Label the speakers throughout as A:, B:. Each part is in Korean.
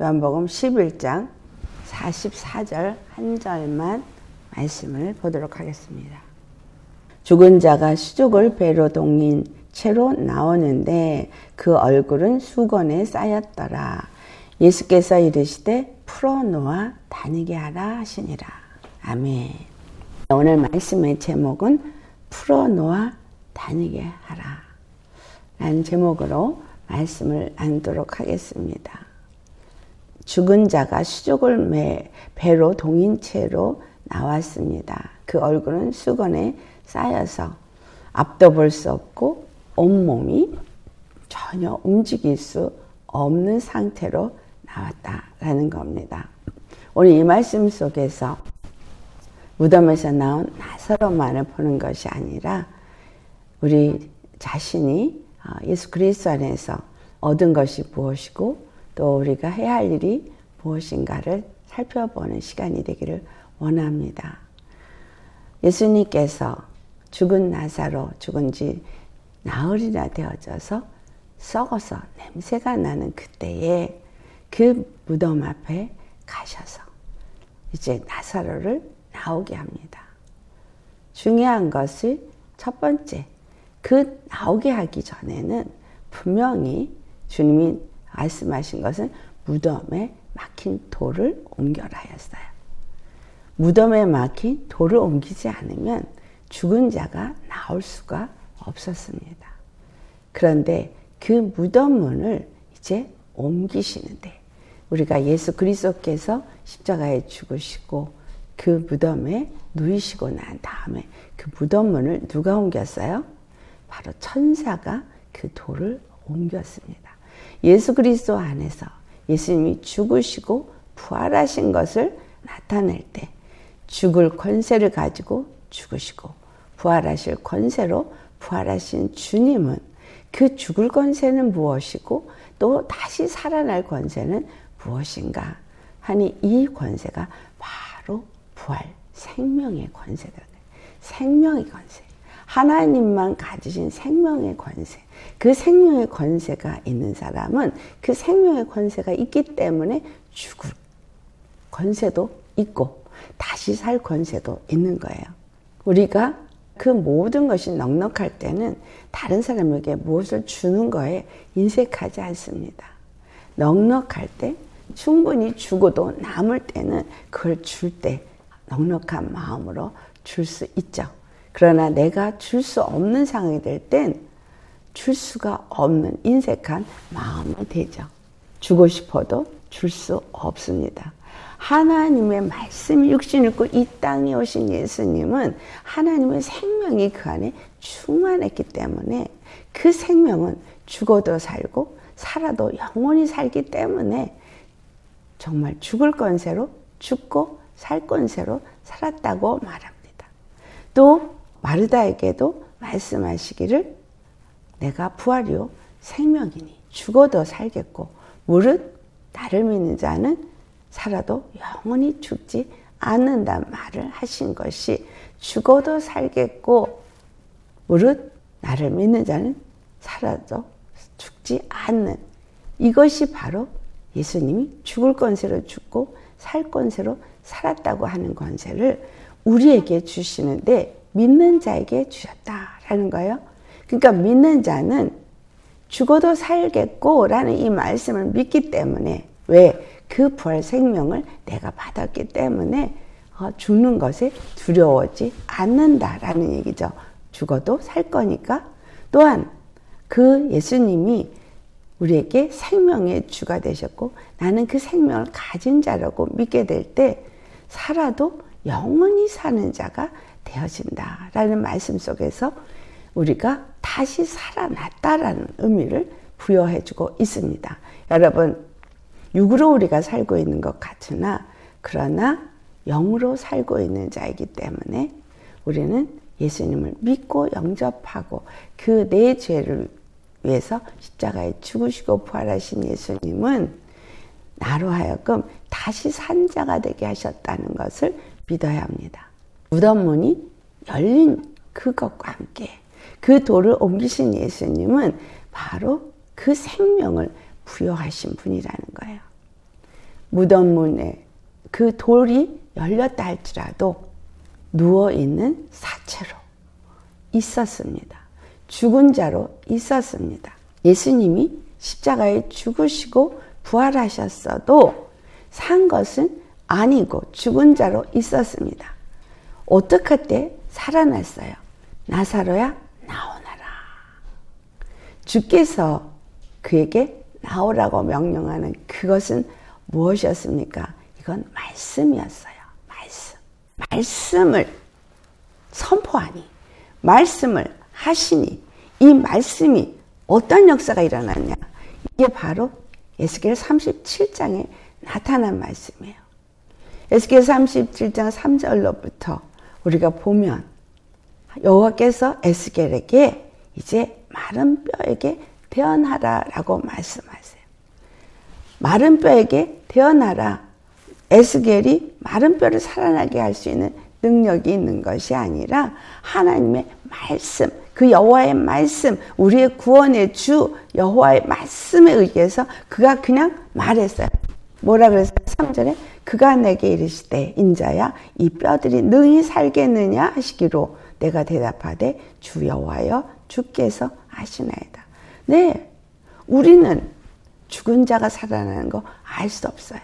A: 요한복음 11장 44절 한 절만 말씀을 보도록 하겠습니다. 죽은 자가 수족을 배로 동인 채로 나오는데 그 얼굴은 수건에 쌓였더라. 예수께서 이르시되 풀어놓아 다니게 하라 하시니라. 아멘. 오늘 말씀의 제목은 풀어놓아 다니게 하라 라는 제목으로 말씀을 나누도록 하겠습니다. 죽은 자가 수족을 배로 동인 채로 나왔습니다. 그 얼굴은 수건에 쌓여서 앞도 볼 수 없고 온몸이 전혀 움직일 수 없는 상태로 나왔다라는 겁니다. 오늘 이 말씀 속에서 무덤에서 나온 나사로만을 보는 것이 아니라 우리 자신이 예수 그리스도 안에서 얻은 것이 무엇이고 또 우리가 해야 할 일이 무엇인가를 살펴보는 시간이 되기를 원합니다. 예수님께서 죽은 나사로 죽은 지 나흘이나 되어져서 썩어서 냄새가 나는 그때에 그 무덤 앞에 가셔서 이제 나사로를 나오게 합니다. 중요한 것이 첫 번째, 그 나오게 하기 전에는 분명히 주님이 말씀하신 것은 무덤에 막힌 돌을 옮겨라 하였어요. 무덤에 막힌 돌을 옮기지 않으면 죽은 자가 나올 수가 없었습니다. 그런데 그 무덤 문을 이제 옮기시는데 우리가 예수 그리스도께서 십자가에 죽으시고 그 무덤에 누이시고 난 다음에 그 무덤 문을 누가 옮겼어요? 바로 천사가 그 돌을 옮겼습니다. 예수 그리스도 안에서 예수님이 죽으시고 부활하신 것을 나타낼 때 죽을 권세를 가지고 죽으시고 부활하실 권세로 부활하신 주님은 그 죽을 권세는 무엇이고 또 다시 살아날 권세는 무엇인가 하니 이 권세가 바로 부활, 생명의 권세다. 생명의 권세. 하나님만 가지신 생명의 권세. 그 생명의 권세가 있는 사람은 그 생명의 권세가 있기 때문에 죽을 권세도 있고 다시 살 권세도 있는 거예요. 우리가 그 모든 것이 넉넉할 때는 다른 사람에게 무엇을 주는 거에 인색하지 않습니다. 넉넉할 때 충분히 주고도 남을 때는 그걸 줄 때 넉넉한 마음으로 줄 수 있죠. 그러나 내가 줄 수 없는 상황이 될 땐 줄 수가 없는 인색한 마음이 되죠. 주고 싶어도 줄 수 없습니다. 하나님의 말씀이 육신 입고 이 땅에 오신 예수님은 하나님의 생명이 그 안에 충만했기 때문에 그 생명은 죽어도 살고 살아도 영원히 살기 때문에 정말 죽을 권세로 죽고 살 권세로 살았다고 말합니다. 또 마르다에게도 말씀하시기를 내가 부활이요 생명이니 죽어도 살겠고 무릇 나를 믿는 자는 살아도 영원히 죽지 않는다는 말을 하신 것이 죽어도 살겠고 무릇 나를 믿는 자는 살아도 죽지 않는 이것이 바로 예수님이 죽을 권세로 죽고 살 권세로 살았다고 하는 권세를 우리에게 주시는데 믿는 자에게 주셨다라는 거예요. 그러니까 믿는 자는 죽어도 살겠고 라는 이 말씀을 믿기 때문에 왜? 그 부활 생명을 내가 받았기 때문에 죽는 것에 두려워하지 않는다라는 얘기죠. 죽어도 살 거니까. 또한 그 예수님이 우리에게 생명의 주가 되셨고 나는 그 생명을 가진 자라고 믿게 될 때 살아도 영원히 사는 자가 되어진다라는 말씀 속에서 우리가 다시 살아났다라는 의미를 부여해주고 있습니다. 여러분 육으로 우리가 살고 있는 것 같으나 그러나 영으로 살고 있는 자이기 때문에 우리는 예수님을 믿고 영접하고 그 내 죄를 위해서 십자가에 죽으시고 부활하신 예수님은 나로 하여금 다시 산 자가 되게 하셨다는 것을 믿어야 합니다. 무덤 문이 열린 그것과 함께 그 돌을 옮기신 예수님은 바로 그 생명을 부여하신 분이라는 거예요. 무덤 문에 그 돌이 열렸다 할지라도 누워있는 사체로 있었습니다. 죽은 자로 있었습니다. 예수님이 십자가에 죽으시고 부활하셨어도 산 것은 아니고 죽은 자로 있었습니다. 어떻게 때 살아났어요? 나사로야 나오너라. 주께서 그에게 나오라고 명령하는 그것은 무엇이었습니까? 이건 말씀이었어요. 말씀을 선포하니, 말씀을 하시니, 이 말씀이 어떤 역사가 일어났냐? 이게 바로 에스겔 37장에 나타난 말씀이에요. 에스겔 37장 3절로부터 우리가 보면 여호와께서 에스겔에게 이제 마른 뼈에게 태어나라 라고 말씀하세요. 마른 뼈에게 태어나라. 에스겔이 마른 뼈를 살아나게 할 수 있는 능력이 있는 것이 아니라 하나님의 말씀, 그 여호와의 말씀, 우리의 구원의 주 여호와의 말씀에 의해서 그가 그냥 말했어요. 뭐라 그랬어요? 3절에 그가 내게 이르시되 인자야 이 뼈들이 능히 살겠느냐 하시기로 내가 대답하되 주 여호와여 주께서 하시나이다. 네, 우리는 죽은 자가 살아나는 거 알 수 없어요.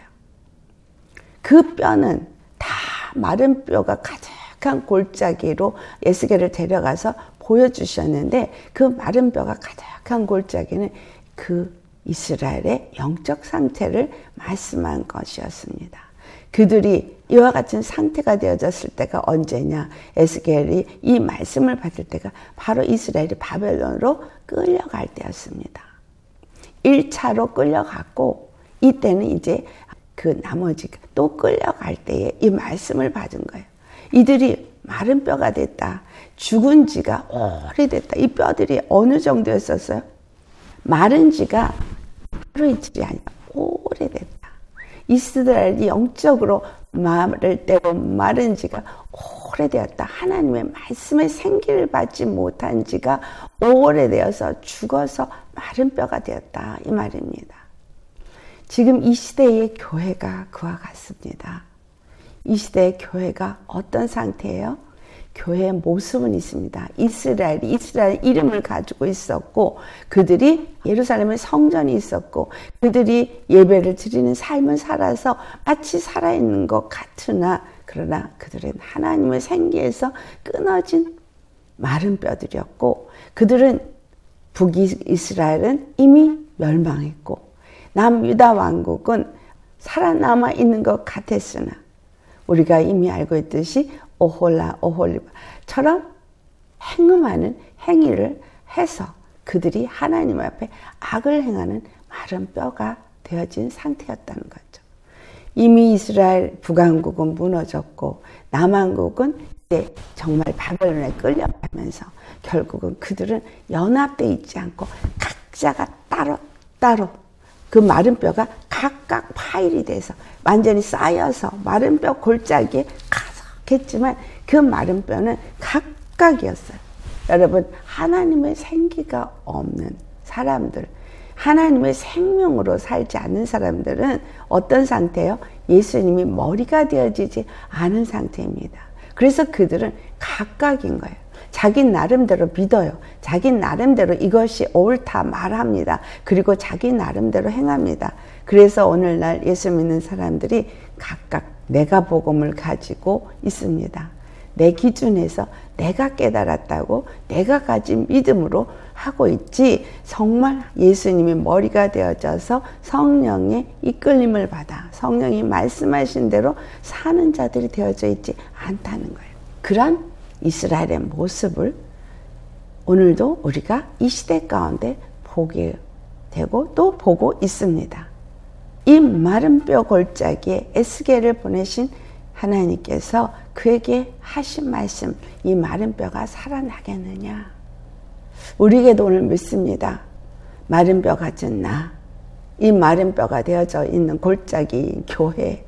A: 그 뼈는 다 마른 뼈가 가득한 골짜기로 에스겔을 데려가서 보여주셨는데 그 마른 뼈가 가득한 골짜기는 그 이스라엘의 영적 상태를 말씀한 것이었습니다. 그들이 이와 같은 상태가 되어졌을 때가 언제냐? 에스겔이 이 말씀을 받을 때가 바로 이스라엘이 바벨론으로 끌려갈 때였습니다. 1차로 끌려갔고 이때는 이제 그 나머지가 또 끌려갈 때에 이 말씀을 받은 거예요. 이들이 마른 뼈가 됐다. 죽은 지가 오래됐다. 이 뼈들이 어느 정도였었어요? 마른 지가 하루 이틀이 아니라 오래됐다. 이스라엘이 영적으로 마를 때로 마른 지가 오래되었다. 하나님의 말씀에 생기를 받지 못한 지가 오래되어서 죽어서 마른 뼈가 되었다. 이 말입니다. 지금 이 시대의 교회가 그와 같습니다. 이 시대의 교회가 어떤 상태예요? 교회의 모습은 있습니다. 이스라엘 이름을 가지고 있었고 그들이 예루살렘에 성전이 있었고 그들이 예배를 드리는 삶을 살아서 마치 살아있는 것 같으나 그러나 그들은 하나님의 생기에서 끊어진 마른 뼈들이었고 그들은 북이스라엘은 이미 멸망했고 남유다 왕국은 살아남아 있는 것 같았으나 우리가 이미 알고 있듯이 오홀리바처럼 행음하는 행위를 해서 그들이 하나님 앞에 악을 행하는 마른 뼈가 되어진 상태였다는 거죠. 이미 이스라엘 북왕국은 무너졌고 남왕국은 이제 정말 바벨론에 끌려가면서 결국은 그들은 연합되어 있지 않고 각자가 따로 그 마른 뼈가 각각 파일이 돼서 완전히 쌓여서 마른 뼈 골짜기에 가득했지만 그 마른 뼈는 각각이었어요. 여러분, 하나님의 생기가 없는 사람들, 하나님의 생명으로 살지 않는 사람들은 어떤 상태예요? 예수님이 머리가 되어지지 않은 상태입니다. 그래서 그들은 각각인 거예요. 자기 나름대로 믿어요. 자기 나름대로 이것이 옳다 말합니다. 그리고 자기 나름대로 행합니다. 그래서 오늘날 예수 믿는 사람들이 각각 내가 복음을 가지고 있습니다. 내 기준에서 내가 깨달았다고 내가 가진 믿음으로 하고 있지 정말 예수님이 머리가 되어져서 성령의 이끌림을 받아 성령이 말씀하신 대로 사는 자들이 되어져 있지 않다는 거예요. 그런 이스라엘의 모습을 오늘도 우리가 이 시대 가운데 보게 되고 또 보고 있습니다. 이 마른 뼈 골짜기에 에스겔을 보내신 하나님께서 그에게 하신 말씀, 이 마른 뼈가 살아나겠느냐? 우리에게도 오늘 묻습니다. 마른 뼈 같은 나, 이 마른 뼈가 되어져 있는 골짜기 교회,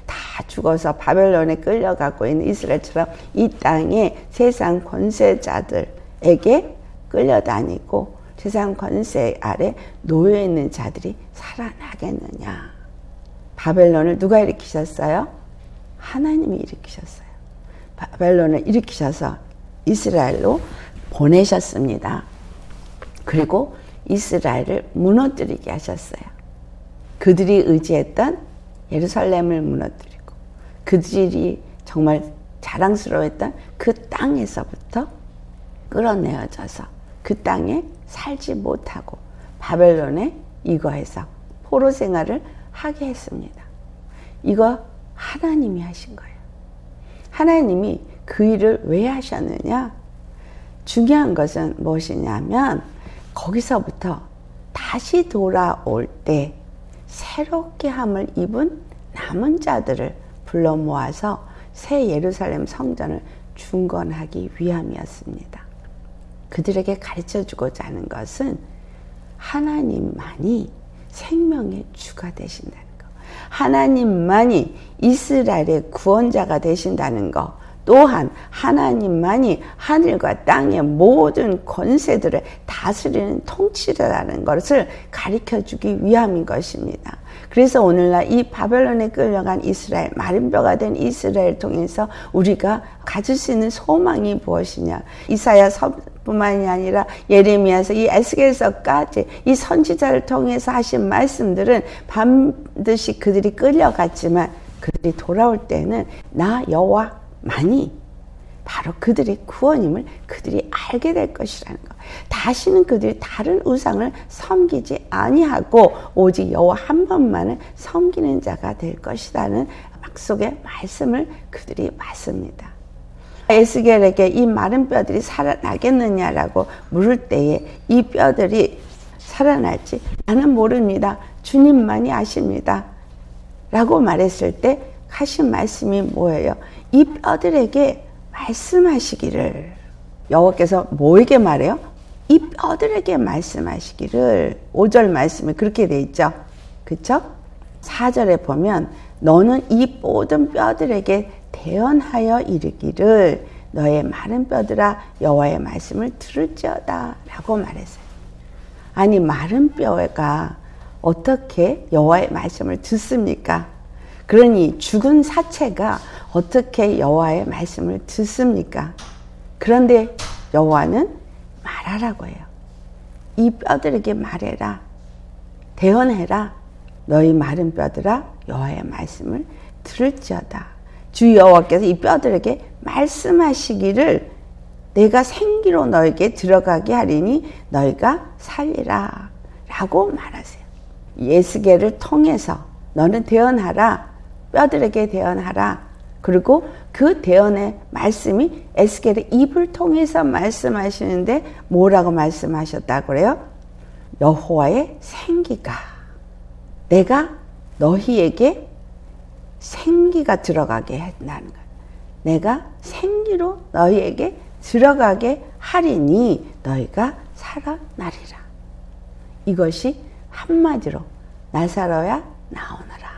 A: 다 죽어서 바벨론에 끌려가고 있는 이스라엘처럼 이 땅에 세상 권세자들에게 끌려다니고 세상 권세 아래 놓여있는 자들이 살아나겠느냐? 바벨론을 누가 일으키셨어요? 하나님이 일으키셨어요. 바벨론을 일으키셔서 이스라엘로 보내셨습니다. 그리고 이스라엘을 무너뜨리게 하셨어요. 그들이 의지했던 예루살렘을 무너뜨리고 그들이 정말 자랑스러워했던 그 땅에서부터 끌어내어져서 그 땅에 살지 못하고 바벨론에 이거해서 포로 생활을 하게 했습니다. 이거 하나님이 하신 거예요. 하나님이 그 일을 왜 하셨느냐? 중요한 것은 무엇이냐면 거기서부터 다시 돌아올 때 새롭게 함을 입은 남은 자들을 불러 모아서 새 예루살렘 성전을 중건하기 위함이었습니다. 그들에게 가르쳐주고자 하는 것은 하나님만이 생명의 주가 되신다는 것, 하나님만이 이스라엘의 구원자가 되신다는 것, 또한 하나님만이 하늘과 땅의 모든 권세들을 다스리는 통치자라는 것을 가르쳐주기 위함인 것입니다. 그래서 오늘날 이 바벨론에 끌려간 이스라엘, 마른 뼈가 된 이스라엘을 통해서 우리가 가질 수 있는 소망이 무엇이냐? 이사야서뿐만이 아니라 예레미야서, 이 에스겔서까지 이 선지자를 통해서 하신 말씀들은 반드시 그들이 끌려갔지만 그들이 돌아올 때는 나 여호와만이 바로 그들의 구원임을 그들이 알게 될 것이라는 것. 다시는 그들이 다른 우상을 섬기지 아니하고 오직 여호와 한 분만을 섬기는 자가 될 것이라는 약속의 말씀을 그들이 받습니다. 에스겔에게 이 마른 뼈들이 살아나겠느냐라고 물을 때에 이 뼈들이 살아날지 나는 모릅니다. 주님만이 아십니다. 라고 말했을 때 하신 말씀이 뭐예요? 이 뼈들에게 말씀하시기를. 여호와께서 뭐에게 말해요? 이 뼈들에게 말씀하시기를. 5절 말씀에 그렇게 돼 있죠. 그렇죠? 4절에 보면 너는 이 모든 뼈들에게 대언하여 이르기를 너의 마른 뼈들아 여호와의 말씀을 들을지어다 라고 말했어요. 아니 마른 뼈가 어떻게 여호와의 말씀을 듣습니까? 그러니 죽은 사체가 어떻게 여호와의 말씀을 듣습니까? 그런데 여호와는 말하라고 해요. 이 뼈들에게 말해라. 대언해라. 너희 마른 뼈들아 여호와의 말씀을 들을지어다. 주 여호와께서 이 뼈들에게 말씀하시기를 내가 생기로 너에게 들어가게 하리니 너희가 살리라 라고 말하세요. 에스겔을 통해서 너는 대언하라. 뼈들에게 대언하라. 그리고 그 대언의 말씀이 에스겔의 입을 통해서 말씀하시는데 뭐라고 말씀하셨다고 그래요? 여호와의 생기가 내가 너희에게 생기가 들어가게 한다는 거예요. 내가 생기로 너희에게 들어가게 하리니 너희가 살아나리라. 이것이 한마디로 나사로야 나오너라.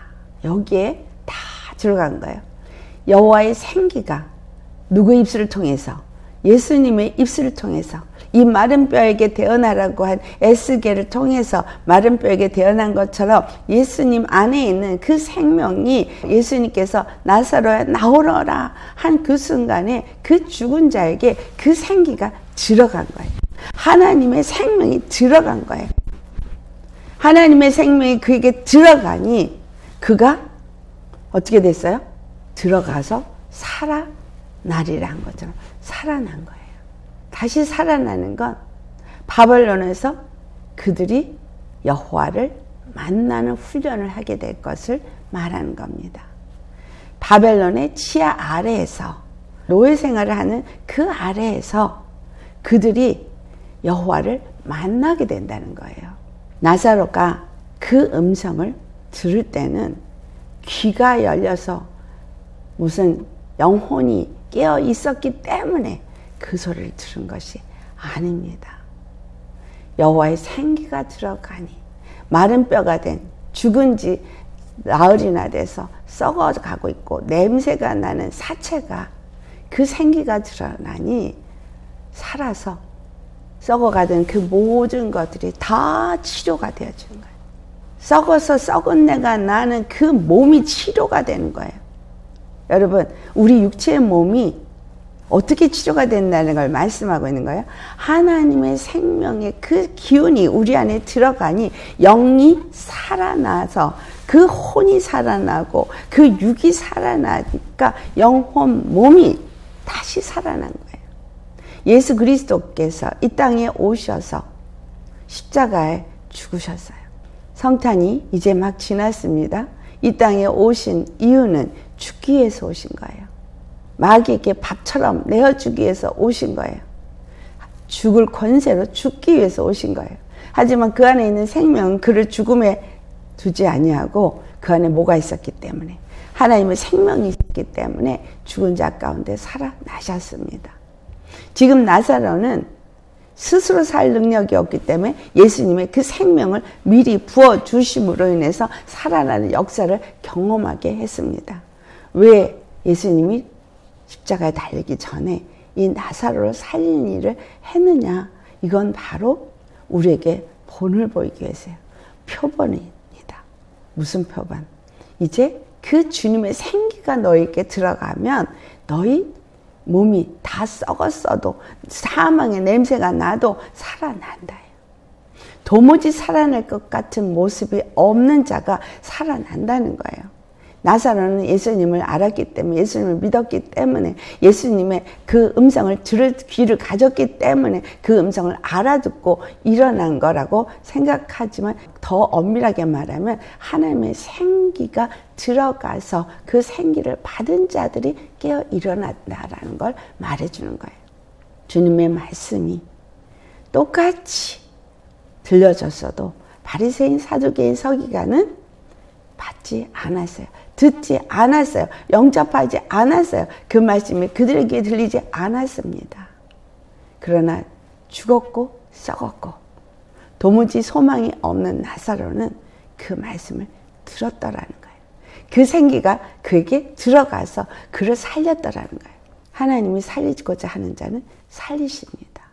A: 여기에 다 들어간 거예요. 여호와의 생기가 누구의 입술을 통해서? 예수님의 입술을 통해서 이 마른 뼈에게 대언하라고 한 에스겔을 통해서 마른 뼈에게 대언한 것처럼 예수님 안에 있는 그 생명이 예수님께서 나사로야 나오너라 한 그 순간에 그 죽은 자에게 그 생기가 들어간 거예요. 하나님의 생명이 들어간 거예요. 하나님의 생명이 그에게 들어가니 그가 어떻게 됐어요? 들어가서 살아나리란 것처럼 살아난 거예요. 다시 살아나는 건 바벨론에서 그들이 여호와를 만나는 훈련을 하게 될 것을 말하는 겁니다. 바벨론의 치하 아래에서 노예 생활을 하는 그 아래에서 그들이 여호와를 만나게 된다는 거예요. 나사로가 그 음성을 들을 때는 귀가 열려서 무슨 영혼이 깨어 있었기 때문에 그 소리를 들은 것이 아닙니다. 여호와의 생기가 들어가니 마른 뼈가 된 죽은 지 나흘이나 돼서 썩어가고 있고 냄새가 나는 사체가 그 생기가 드러나니 살아서 썩어가던 그 모든 것들이 다 치료가 되어지는 거예요. 썩어서 썩은 내가 나는 그 몸이 치료가 되는 거예요. 여러분, 우리 육체의 몸이 어떻게 치료가 된다는 걸 말씀하고 있는 거예요. 하나님의 생명의 그 기운이 우리 안에 들어가니 영이 살아나서 그 혼이 살아나고 그 육이 살아나니까 영혼 몸이 다시 살아난 거예요. 예수 그리스도께서 이 땅에 오셔서 십자가에 죽으셨어요. 성탄이 이제 막 지났습니다. 이 땅에 오신 이유는 죽기 위해서 오신 거예요. 마귀에게 밥처럼 내어주기 위해서 오신 거예요. 죽을 권세로 죽기 위해서 오신 거예요. 하지만 그 안에 있는 생명은 그를 죽음에 두지 아니하고 그 안에 뭐가 있었기 때문에, 하나님의 생명이 있었기 때문에 죽은 자 가운데 살아나셨습니다. 지금 나사로는 스스로 살 능력이 없기 때문에 예수님의 그 생명을 미리 부어주심으로 인해서 살아나는 역사를 경험하게 했습니다. 왜 예수님이 십자가에 달리기 전에 이 나사로를 살리는 일을 했느냐? 이건 바로 우리에게 본을 보이기 위해서요. 표본입니다. 무슨 표본? 이제 그 주님의 생기가 너에게 들어가면 너희 몸이 다 썩었어도 사망의 냄새가 나도 살아난다. 도무지 살아날 것 같은 모습이 없는 자가 살아난다는 거예요. 나사로는 예수님을 알았기 때문에, 예수님을 믿었기 때문에, 예수님의 그 음성을 들을 귀를 가졌기 때문에 그 음성을 알아듣고 일어난 거라고 생각하지만, 더 엄밀하게 말하면 하나님의 생기가 들어가서 그 생기를 받은 자들이 깨어 일어났다라는 걸 말해주는 거예요. 주님의 말씀이 똑같이 들려졌어도 바리새인 사두개인 서기관은 받지 않았어요. 듣지 않았어요. 영접하지 않았어요. 그 말씀이 그들에게 들리지 않았습니다. 그러나 죽었고 썩었고 도무지 소망이 없는 나사로는 그 말씀을 들었더라는 거예요. 그 생기가 그에게 들어가서 그를 살렸더라는 거예요. 하나님이 살리고자 하는 자는 살리십니다.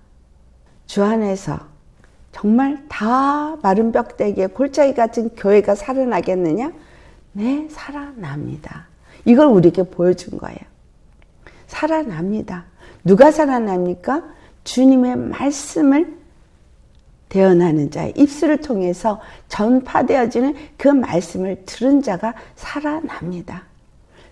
A: 주 안에서 정말 다 마른 벽대기에 골짜기 같은 교회가 살아나겠느냐? 네, 살아납니다. 이걸 우리에게 보여준 거예요. 살아납니다. 누가 살아납니까? 주님의 말씀을 대언하는 자의 입술을 통해서 전파되어지는 그 말씀을 들은 자가 살아납니다.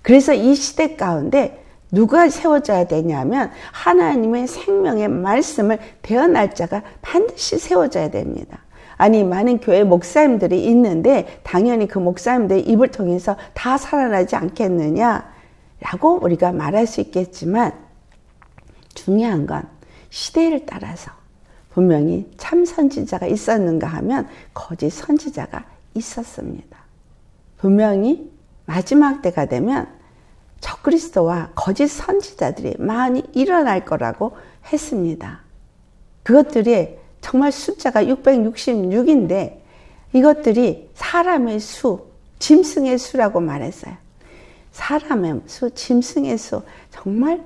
A: 그래서 이 시대 가운데 누가 세워져야 되냐면 하나님의 생명의 말씀을 대언할 자가 반드시 세워져야 됩니다. 아니, 많은 교회 목사님들이 있는데 당연히 그 목사님들의 입을 통해서 다 살아나지 않겠느냐라고 우리가 말할 수 있겠지만, 중요한 건 시대를 따라서 분명히 참 선지자가 있었는가 하면 거짓 선지자가 있었습니다. 분명히 마지막 때가 되면 적그리스도와 거짓 선지자들이 많이 일어날 거라고 했습니다. 그것들이 정말 숫자가 666인데 이것들이 사람의 수, 짐승의 수라고 말했어요. 사람의 수, 짐승의 수, 정말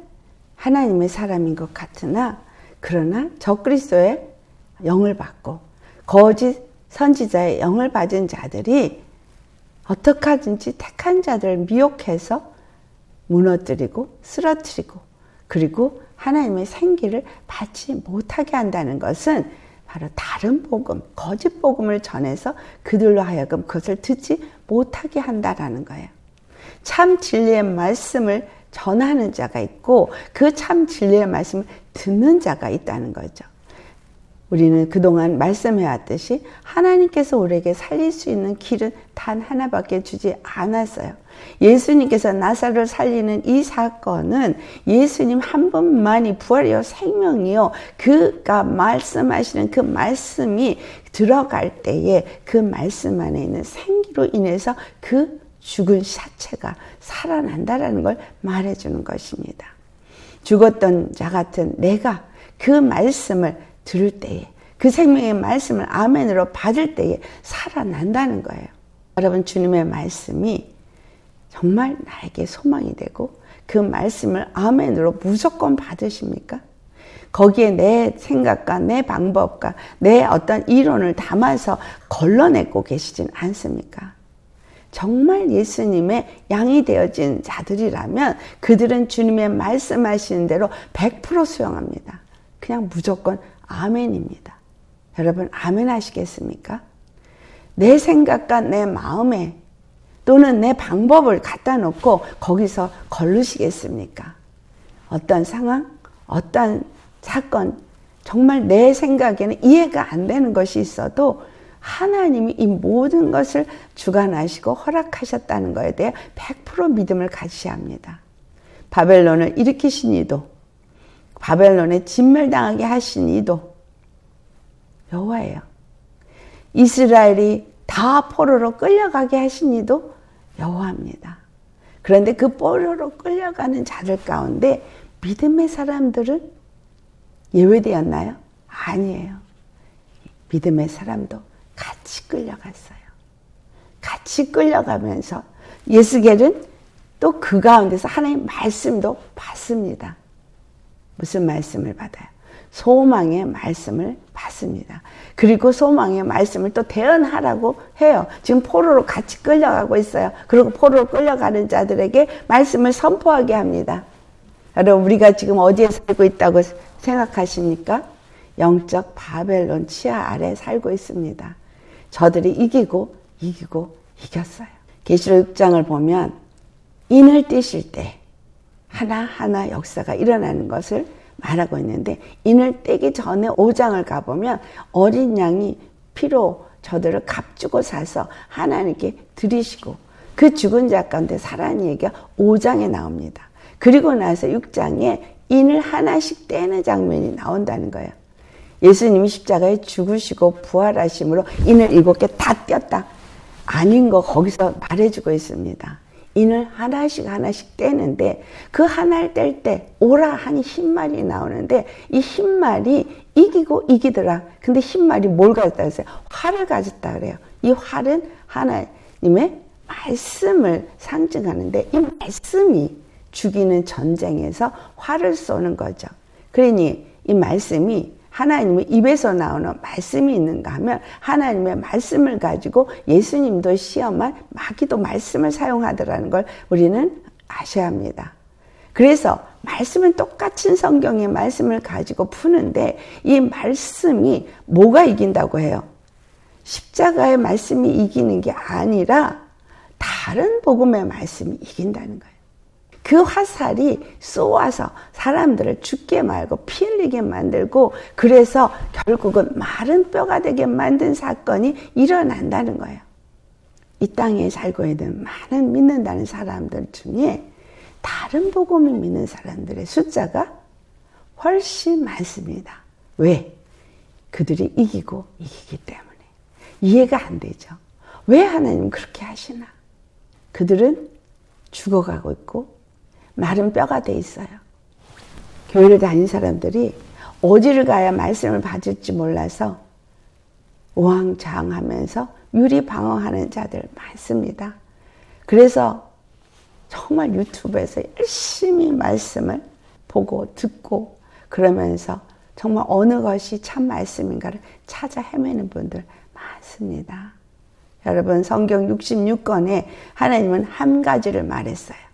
A: 하나님의 사람인 것 같으나, 그러나 적그리스도의 영을 받고 거짓 선지자의 영을 받은 자들이 어떻게 하든지 택한 자들을 미혹해서 무너뜨리고 쓰러뜨리고, 그리고 하나님의 생기를 받지 못하게 한다는 것은 바로 다른 복음, 거짓 복음을 전해서 그들로 하여금 그것을 듣지 못하게 한다라는 거예요. 참 진리의 말씀을 전하는 자가 있고 그 참 진리의 말씀을 듣는 자가 있다는 거죠. 우리는 그동안 말씀해왔듯이 하나님께서 우리에게 살릴 수 있는 길은 단 하나밖에 주지 않았어요. 예수님께서 나사로를 살리는 이 사건은 예수님 한 분만이 부활이요 생명이요, 그가 말씀하시는 그 말씀이 들어갈 때에 그 말씀 안에 있는 생기로 인해서 그 죽은 사체가 살아난다라는 걸 말해주는 것입니다. 죽었던 자 같은 내가 그 말씀을 들을 때에, 그 생명의 말씀을 아멘으로 받을 때에 살아난다는 거예요. 여러분, 주님의 말씀이 정말 나에게 소망이 되고 그 말씀을 아멘으로 무조건 받으십니까? 거기에 내 생각과 내 방법과 내 어떤 이론을 담아서 걸러내고 계시진 않습니까? 정말 예수님의 양이 되어진 자들이라면 그들은 주님의 말씀하시는 대로 100% 수용합니다. 그냥 무조건 아멘입니다. 여러분 아멘 하시겠습니까? 내 생각과 내 마음에 또는 내 방법을 갖다 놓고 거기서 걸르시겠습니까? 어떤 상황, 어떤 사건, 정말 내 생각에는 이해가 안 되는 것이 있어도 하나님이 이 모든 것을 주관하시고 허락하셨다는 것에 대해 100% 믿음을 가지셔야 합니다. 바벨론을 일으키신 이도, 바벨론에 진멸당하게 하신 이도 여호와예요. 이스라엘이 다 포로로 끌려가게 하신 이도 여호와입니다. 그런데 그 포로로 끌려가는 자들 가운데 믿음의 사람들은 예외되었나요? 아니에요. 믿음의 사람도 같이 끌려갔어요. 같이 끌려가면서 예스겔은 또 그 가운데서 하나님의 말씀도 받습니다. 무슨 말씀을 받아요? 소망의 말씀을 받습니다. 그리고 소망의 말씀을 또 대언하라고 해요. 지금 포로로 같이 끌려가고 있어요. 그리고 포로로 끌려가는 자들에게 말씀을 선포하게 합니다. 여러분 우리가 지금 어디에 살고 있다고 생각하십니까? 영적 바벨론 치하 아래 살고 있습니다. 저들이 이기고 이겼어요. 계시록 6장을 보면 인을 떼실 때 하나하나 역사가 일어나는 것을 말하고 있는데 인을 떼기 전에 5장을 가보면 어린 양이 피로 저들을 값주고 사서 하나님께 드리시고 그 죽은 자 가운데 살아난 얘기가 5장에 나옵니다. 그리고 나서 6장에 인을 하나씩 떼는 장면이 나온다는 거예요. 예수님이 십자가에 죽으시고 부활하심으로 인을 7개 다 떼었다. 아닌 거 거기서 말해주고 있습니다. 인을 하나씩 떼는데 그 하나를 뗄 때 오라 하니 흰말이 나오는데 이 흰말이 이기고 이기더라. 근데 흰말이 뭘 가졌다 그랬어요? 활을 가졌다 그래요. 이 활은 하나님의 말씀을 상징하는데 이 말씀이 죽이는 전쟁에서 활을 쏘는 거죠. 그러니 이 말씀이 하나님의 입에서 나오는 말씀이 있는가 하면 하나님의 말씀을 가지고 예수님도 시험한 마귀도 말씀을 사용하더라는 걸 우리는 아셔야 합니다. 그래서 말씀은 똑같은 성경의 말씀을 가지고 푸는데 이 말씀이 뭐가 이긴다고 해요? 십자가의 말씀이 이기는 게 아니라 다른 복음의 말씀이 이긴다는 거예요. 그 화살이 쏘아서 사람들을 죽게 말고 피 흘리게 만들고 그래서 결국은 마른 뼈가 되게 만든 사건이 일어난다는 거예요. 이 땅에 살고 있는 많은 믿는다는 사람들 중에 다른 복음을 믿는 사람들의 숫자가 훨씬 많습니다. 왜? 그들이 이기고 이기기 때문에. 이해가 안 되죠. 왜 하나님 그렇게 하시나? 그들은 죽어가고 있고 마른 뼈가 돼 있어요. 교회를 다닌 사람들이 어디를 가야 말씀을 받을지 몰라서 우왕좌왕하면서 유리방어하는 자들 많습니다. 그래서 정말 유튜브에서 열심히 말씀을 보고 듣고 그러면서 정말 어느 것이 참 말씀인가를 찾아 헤매는 분들 많습니다. 여러분 성경 66권에 하나님은 한 가지를 말했어요.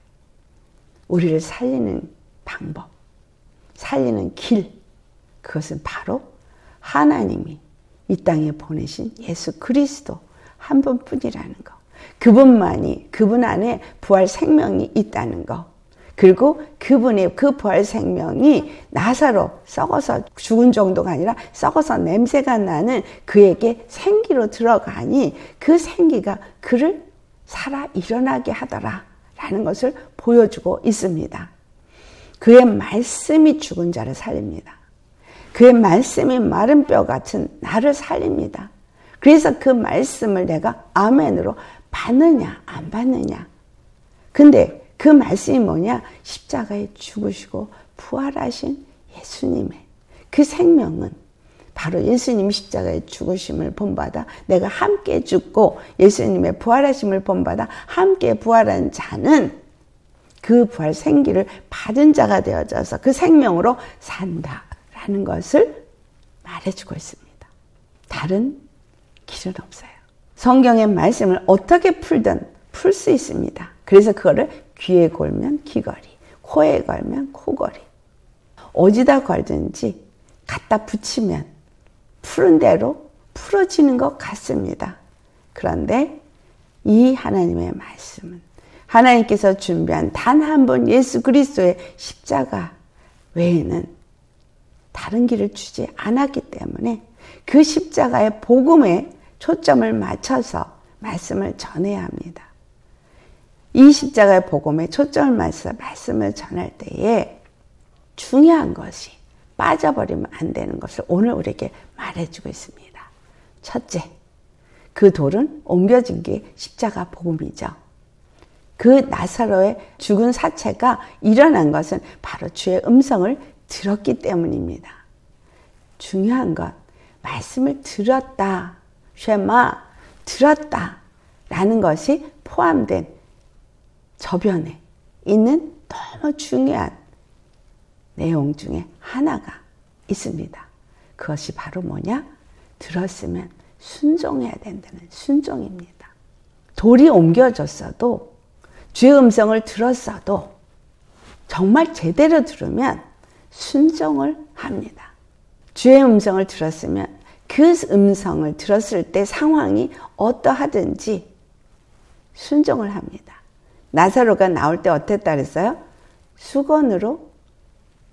A: 우리를 살리는 방법, 살리는 길, 그것은 바로 하나님이 이 땅에 보내신 예수 그리스도 한 분뿐이라는 거. 그분만이, 그분 안에 부활 생명이 있다는 거. 그리고 그분의 그 부활 생명이 나사로 썩어서 죽은 정도가 아니라 썩어서 냄새가 나는 그에게 생기로 들어가니 그 생기가 그를 살아 일어나게 하더라. 라는 것을 보여주고 있습니다. 그의 말씀이 죽은 자를 살립니다. 그의 말씀이 마른 뼈 같은 나를 살립니다. 그래서 그 말씀을 내가 아멘으로 받느냐 안 받느냐. 근데 그 말씀이 뭐냐? 십자가에 죽으시고 부활하신 예수님의 그 생명은 바로 예수님이 십자가에 죽으심을 본받아 내가 함께 죽고 예수님의 부활하심을 본받아 함께 부활한 자는 그 부활 생기를 받은 자가 되어져서 그 생명으로 산다 라는 것을 말해주고 있습니다. 다른 길은 없어요. 성경의 말씀을 어떻게 풀든 풀 수 있습니다. 그래서 그거를 귀에 걸면 귀걸이, 코에 걸면 코걸이, 어디다 걸든지 갖다 붙이면 푸른 대로 풀어지는 것 같습니다. 그런데 이 하나님의 말씀은 하나님께서 준비한 단 한 번 예수 그리스도의 십자가 외에는 다른 길을 주지 않았기 때문에 그 십자가의 복음에 초점을 맞춰서 말씀을 전해야 합니다. 이 십자가의 복음에 초점을 맞춰서 말씀을 전할 때에 중요한 것이 빠져버리면 안 되는 것을 오늘 우리에게 말해주고 있습니다. 첫째, 그 돌은 옮겨진 게 십자가 복음이죠. 그 나사로의 죽은 사체가 일어난 것은 바로 주의 음성을 들었기 때문입니다. 중요한 건 말씀을 들었다, 쉐마, 들었다 라는 것이 포함된 저변에 있는 너무 중요한 내용 중에 하나가 있습니다. 그것이 바로 뭐냐? 들었으면 순종해야 된다는 순종입니다. 돌이 옮겨졌어도 주의 음성을 들었어도 정말 제대로 들으면 순종을 합니다. 주의 음성을 들었으면 그 음성을 들었을 때 상황이 어떠하든지 순종을 합니다. 나사로가 나올 때 어땠다 그랬어요? 수건으로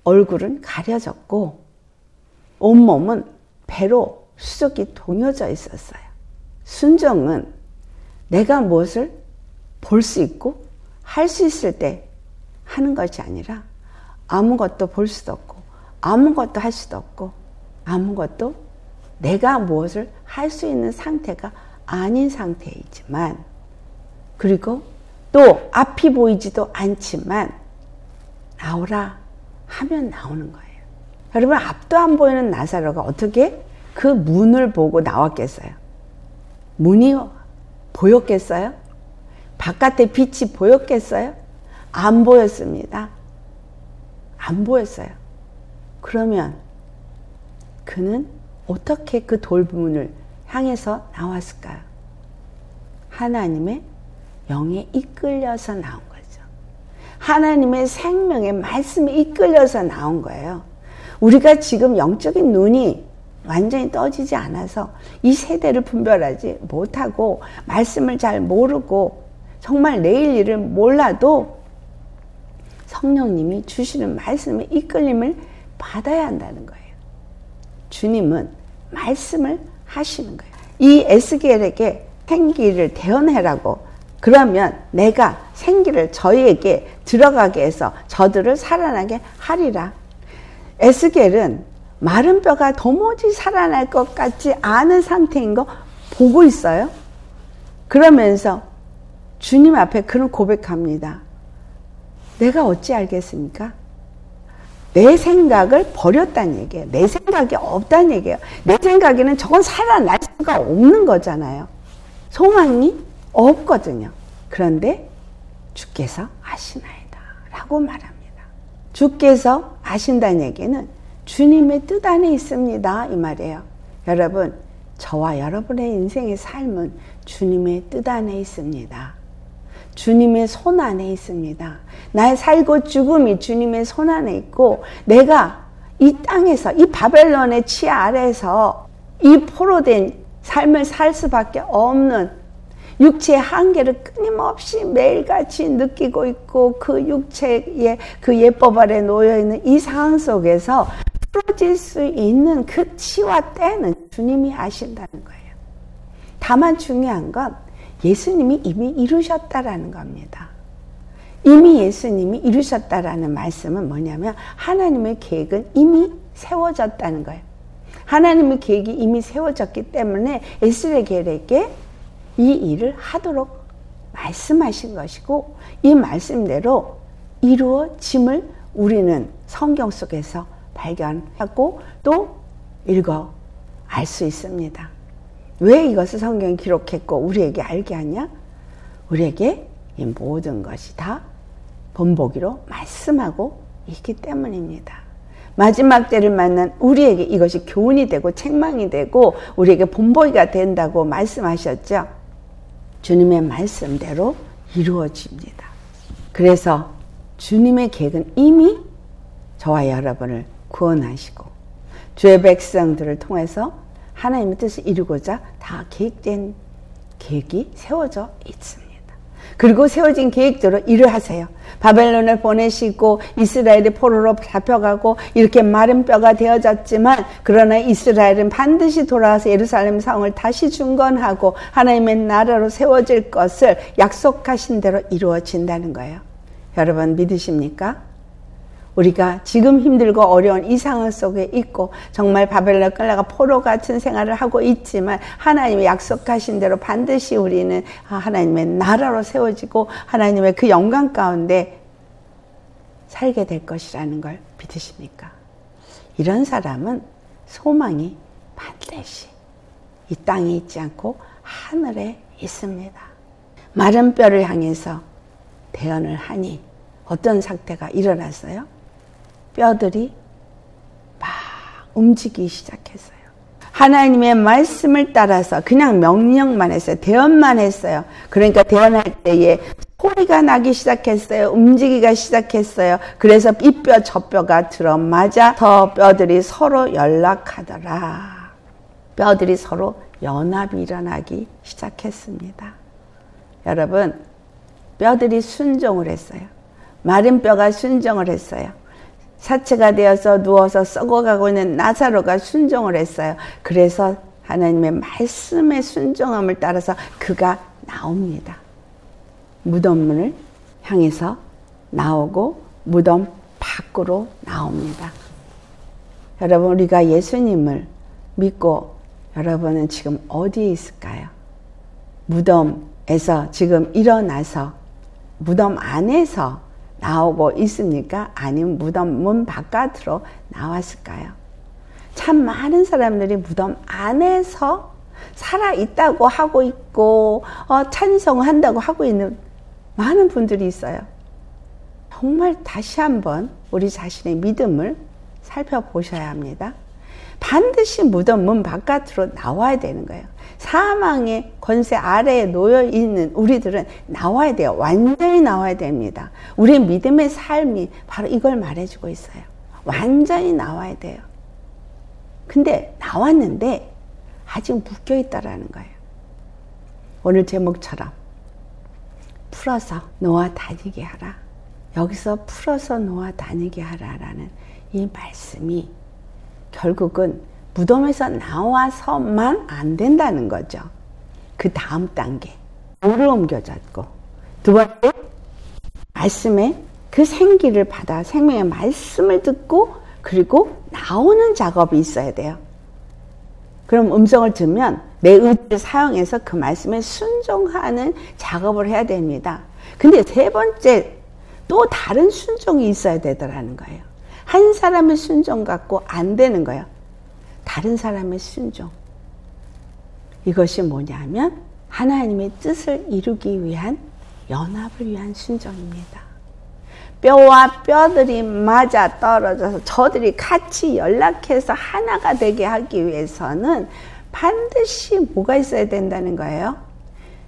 A: 얼굴은 가려졌고 온몸은 배로 수족이 동여져 있었어요. 순종은 내가 무엇을 볼 수 있고 할 수 있을 때 하는 것이 아니라 아무것도 볼 수도 없고 아무것도 할 수도 없고 아무것도 내가 무엇을 할 수 있는 상태가 아닌 상태이지만 그리고 또 앞이 보이지도 않지만 나오라 하면 나오는 거예요. 여러분 앞도 안 보이는 나사로가 어떻게 그 문을 보고 나왔겠어요? 문이 보였겠어요? 바깥에 빛이 보였겠어요? 안 보였습니다. 안 보였어요. 그러면 그는 어떻게 그 돌문을 향해서 나왔을까요? 하나님의 영에 이끌려서 나온 거죠. 하나님의 생명의 말씀에 이끌려서 나온 거예요. 우리가 지금 영적인 눈이 완전히 떠지지 않아서 이 세대를 분별하지 못하고 말씀을 잘 모르고 정말 내일 일을 몰라도 성령님이 주시는 말씀의 이끌림을 받아야 한다는 거예요. 주님은 말씀을 하시는 거예요. 이 에스겔에게 생기를 대언해라고 그러면 내가 생기를 저희에게 들어가게 해서 저들을 살아나게 하리라. 에스겔은 마른 뼈가 도무지 살아날 것 같지 않은 상태인 거 보고 있어요. 그러면서 주님 앞에 그런 고백합니다. 내가 어찌 알겠습니까? 내 생각을 버렸다는 얘기예요. 내 생각이 없다는 얘기예요. 내 생각에는 저건 살아날 수가 없는 거잖아요. 소망이 없거든요. 그런데 주께서 아시나이다 라고 말합니다. 주께서 아신다는 얘기는 주님의 뜻 안에 있습니다 이 말이에요. 여러분 저와 여러분의 인생의 삶은 주님의 뜻 안에 있습니다. 주님의 손 안에 있습니다. 나의 살고 죽음이 주님의 손 안에 있고 내가 이 땅에서 이 바벨론의 치아 아래에서 이 포로된 삶을 살 수밖에 없는 육체의 한계를 끊임없이 매일같이 느끼고 있고 그 육체의 그 예법 아래 놓여있는 이 상황 속에서 풀어질 수 있는 그 치와 때는 주님이 아신다는 거예요. 다만 중요한 건 예수님이 이미 이루셨다라는 겁니다. 이미 예수님이 이루셨다라는 말씀은 뭐냐면 하나님의 계획은 이미 세워졌다는 거예요. 하나님의 계획이 이미 세워졌기 때문에 에스겔에게 이 일을 하도록 말씀하신 것이고 이 말씀대로 이루어짐을 우리는 성경 속에서 발견하고 또 읽어 알 수 있습니다. 왜 이것을 성경에 기록했고 우리에게 알게 하냐? 우리에게 이 모든 것이 다 본보기로 말씀하고 있기 때문입니다. 마지막 때를 만난 우리에게 이것이 교훈이 되고 책망이 되고 우리에게 본보기가 된다고 말씀하셨죠. 주님의 말씀대로 이루어집니다. 그래서 주님의 계획은 이미 저와 여러분을 구원하시고 주의 백성들을 통해서 하나님의 뜻을 이루고자 다 계획된 계획이 세워져 있습니다. 그리고 세워진 계획대로 일을 하세요. 바벨론을 보내시고 이스라엘이 포로로 잡혀가고 이렇게 마른 뼈가 되어졌지만 그러나 이스라엘은 반드시 돌아와서 예루살렘 성을 다시 중건하고 하나님의 나라로 세워질 것을 약속하신 대로 이루어진다는 거예요. 여러분 믿으십니까? 우리가 지금 힘들고 어려운 이 상황 속에 있고 정말 바벨론 끌려가 포로 같은 생활을 하고 있지만 하나님이 약속하신 대로 반드시 우리는 하나님의 나라로 세워지고 하나님의 그 영광 가운데 살게 될 것이라는 걸 믿으십니까? 이런 사람은 소망이 반드시 이 땅에 있지 않고 하늘에 있습니다. 마른 뼈를 향해서 대언을 하니 어떤 사태가 일어났어요? 뼈들이 막 움직이기 시작했어요. 하나님의 말씀을 따라서 그냥 명령만 했어요. 대언만 했어요. 그러니까 대언할 때에 소리가 나기 시작했어요. 움직이기가 시작했어요. 그래서 이 뼈 저 뼈가 들어맞아 더 뼈들이 서로 연락하더라. 뼈들이 서로 연합이 일어나기 시작했습니다. 여러분, 뼈들이 순종을 했어요. 마른 뼈가 순종을 했어요. 사체가 되어서 누워서 썩어가고 있는 나사로가 순종을 했어요. 그래서 하나님의 말씀의 순종함을 따라서 그가 나옵니다. 무덤문을 향해서 나오고 무덤 밖으로 나옵니다. 여러분, 우리가 예수님을 믿고 여러분은 지금 어디에 있을까요? 무덤에서 지금 일어나서 무덤 안에서 나오고 있습니까? 아니면 무덤 문 바깥으로 나왔을까요? 참 많은 사람들이 무덤 안에서 살아있다고 하고 있고 찬송한다고 하고 있는 많은 분들이 있어요. 정말 다시 한번 우리 자신의 믿음을 살펴보셔야 합니다. 반드시 무덤 문 바깥으로 나와야 되는 거예요. 사망의 권세 아래에 놓여 있는 우리들은 나와야 돼요. 완전히 나와야 됩니다. 우리의 믿음의 삶이 바로 이걸 말해주고 있어요. 완전히 나와야 돼요. 근데 나왔는데 아직 묶여 있다라는 거예요. 오늘 제목처럼 풀어서 놓아 다니게 하라. 여기서 풀어서 놓아 다니게 하라라는 이 말씀이 결국은 무덤에서 나와서만 안 된다는 거죠. 그 다음 단계, 물을 옮겨졌고, 두 번째, 말씀의 그 생기를 받아 생명의 말씀을 듣고 그리고 나오는 작업이 있어야 돼요. 그럼 음성을 들으면 내 의지를 사용해서 그 말씀에 순종하는 작업을 해야 됩니다. 근데 세 번째, 또 다른 순종이 있어야 되더라는 거예요. 한 사람의 순종 갖고 안 되는 거예요. 다른 사람의 순종. 이것이 뭐냐면 하나님의 뜻을 이루기 위한 연합을 위한 순종입니다. 뼈와 뼈들이 맞아 떨어져서 저들이 같이 연락해서 하나가 되게 하기 위해서는 반드시 뭐가 있어야 된다는 거예요?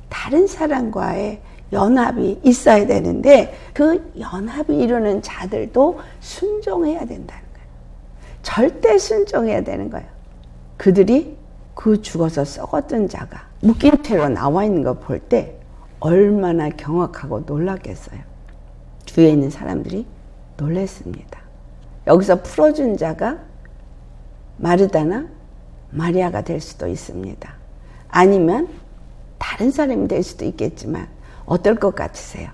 A: 다른 사람과의 연합이 있어야 되는데 그 연합이 이루는 자들도 순종해야 된다는 거예요. 절대 순종해야 되는 거예요. 그들이 그 죽어서 썩었던 자가 묶인 채로 나와 있는 거 볼 때 얼마나 경악하고 놀랐겠어요. 주위에 있는 사람들이 놀랐습니다. 여기서 풀어준 자가 마르다나 마리아가 될 수도 있습니다. 아니면 다른 사람이 될 수도 있겠지만 어떨 것 같으세요?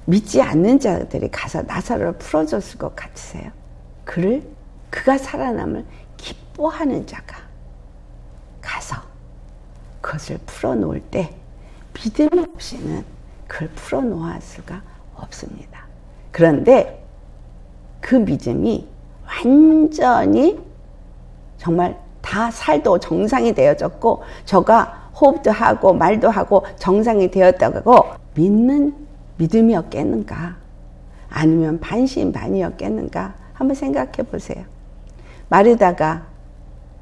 A: 믿지 않는 자들이 가서 나사로를 풀어줬을 것 같으세요? 그가 살아남을 기뻐하는 자가 가서 그것을 풀어놓을 때 믿음이 없이는 그걸 풀어놓을 수가 없습니다. 그런데 그 믿음이 완전히 정말 다 살도 정상이 되어졌고 저가 호흡도 하고 말도 하고 정상이 되었다고 믿는 믿음이었겠는가? 아니면 반신반의였겠는가? 한번 생각해 보세요. 마르다가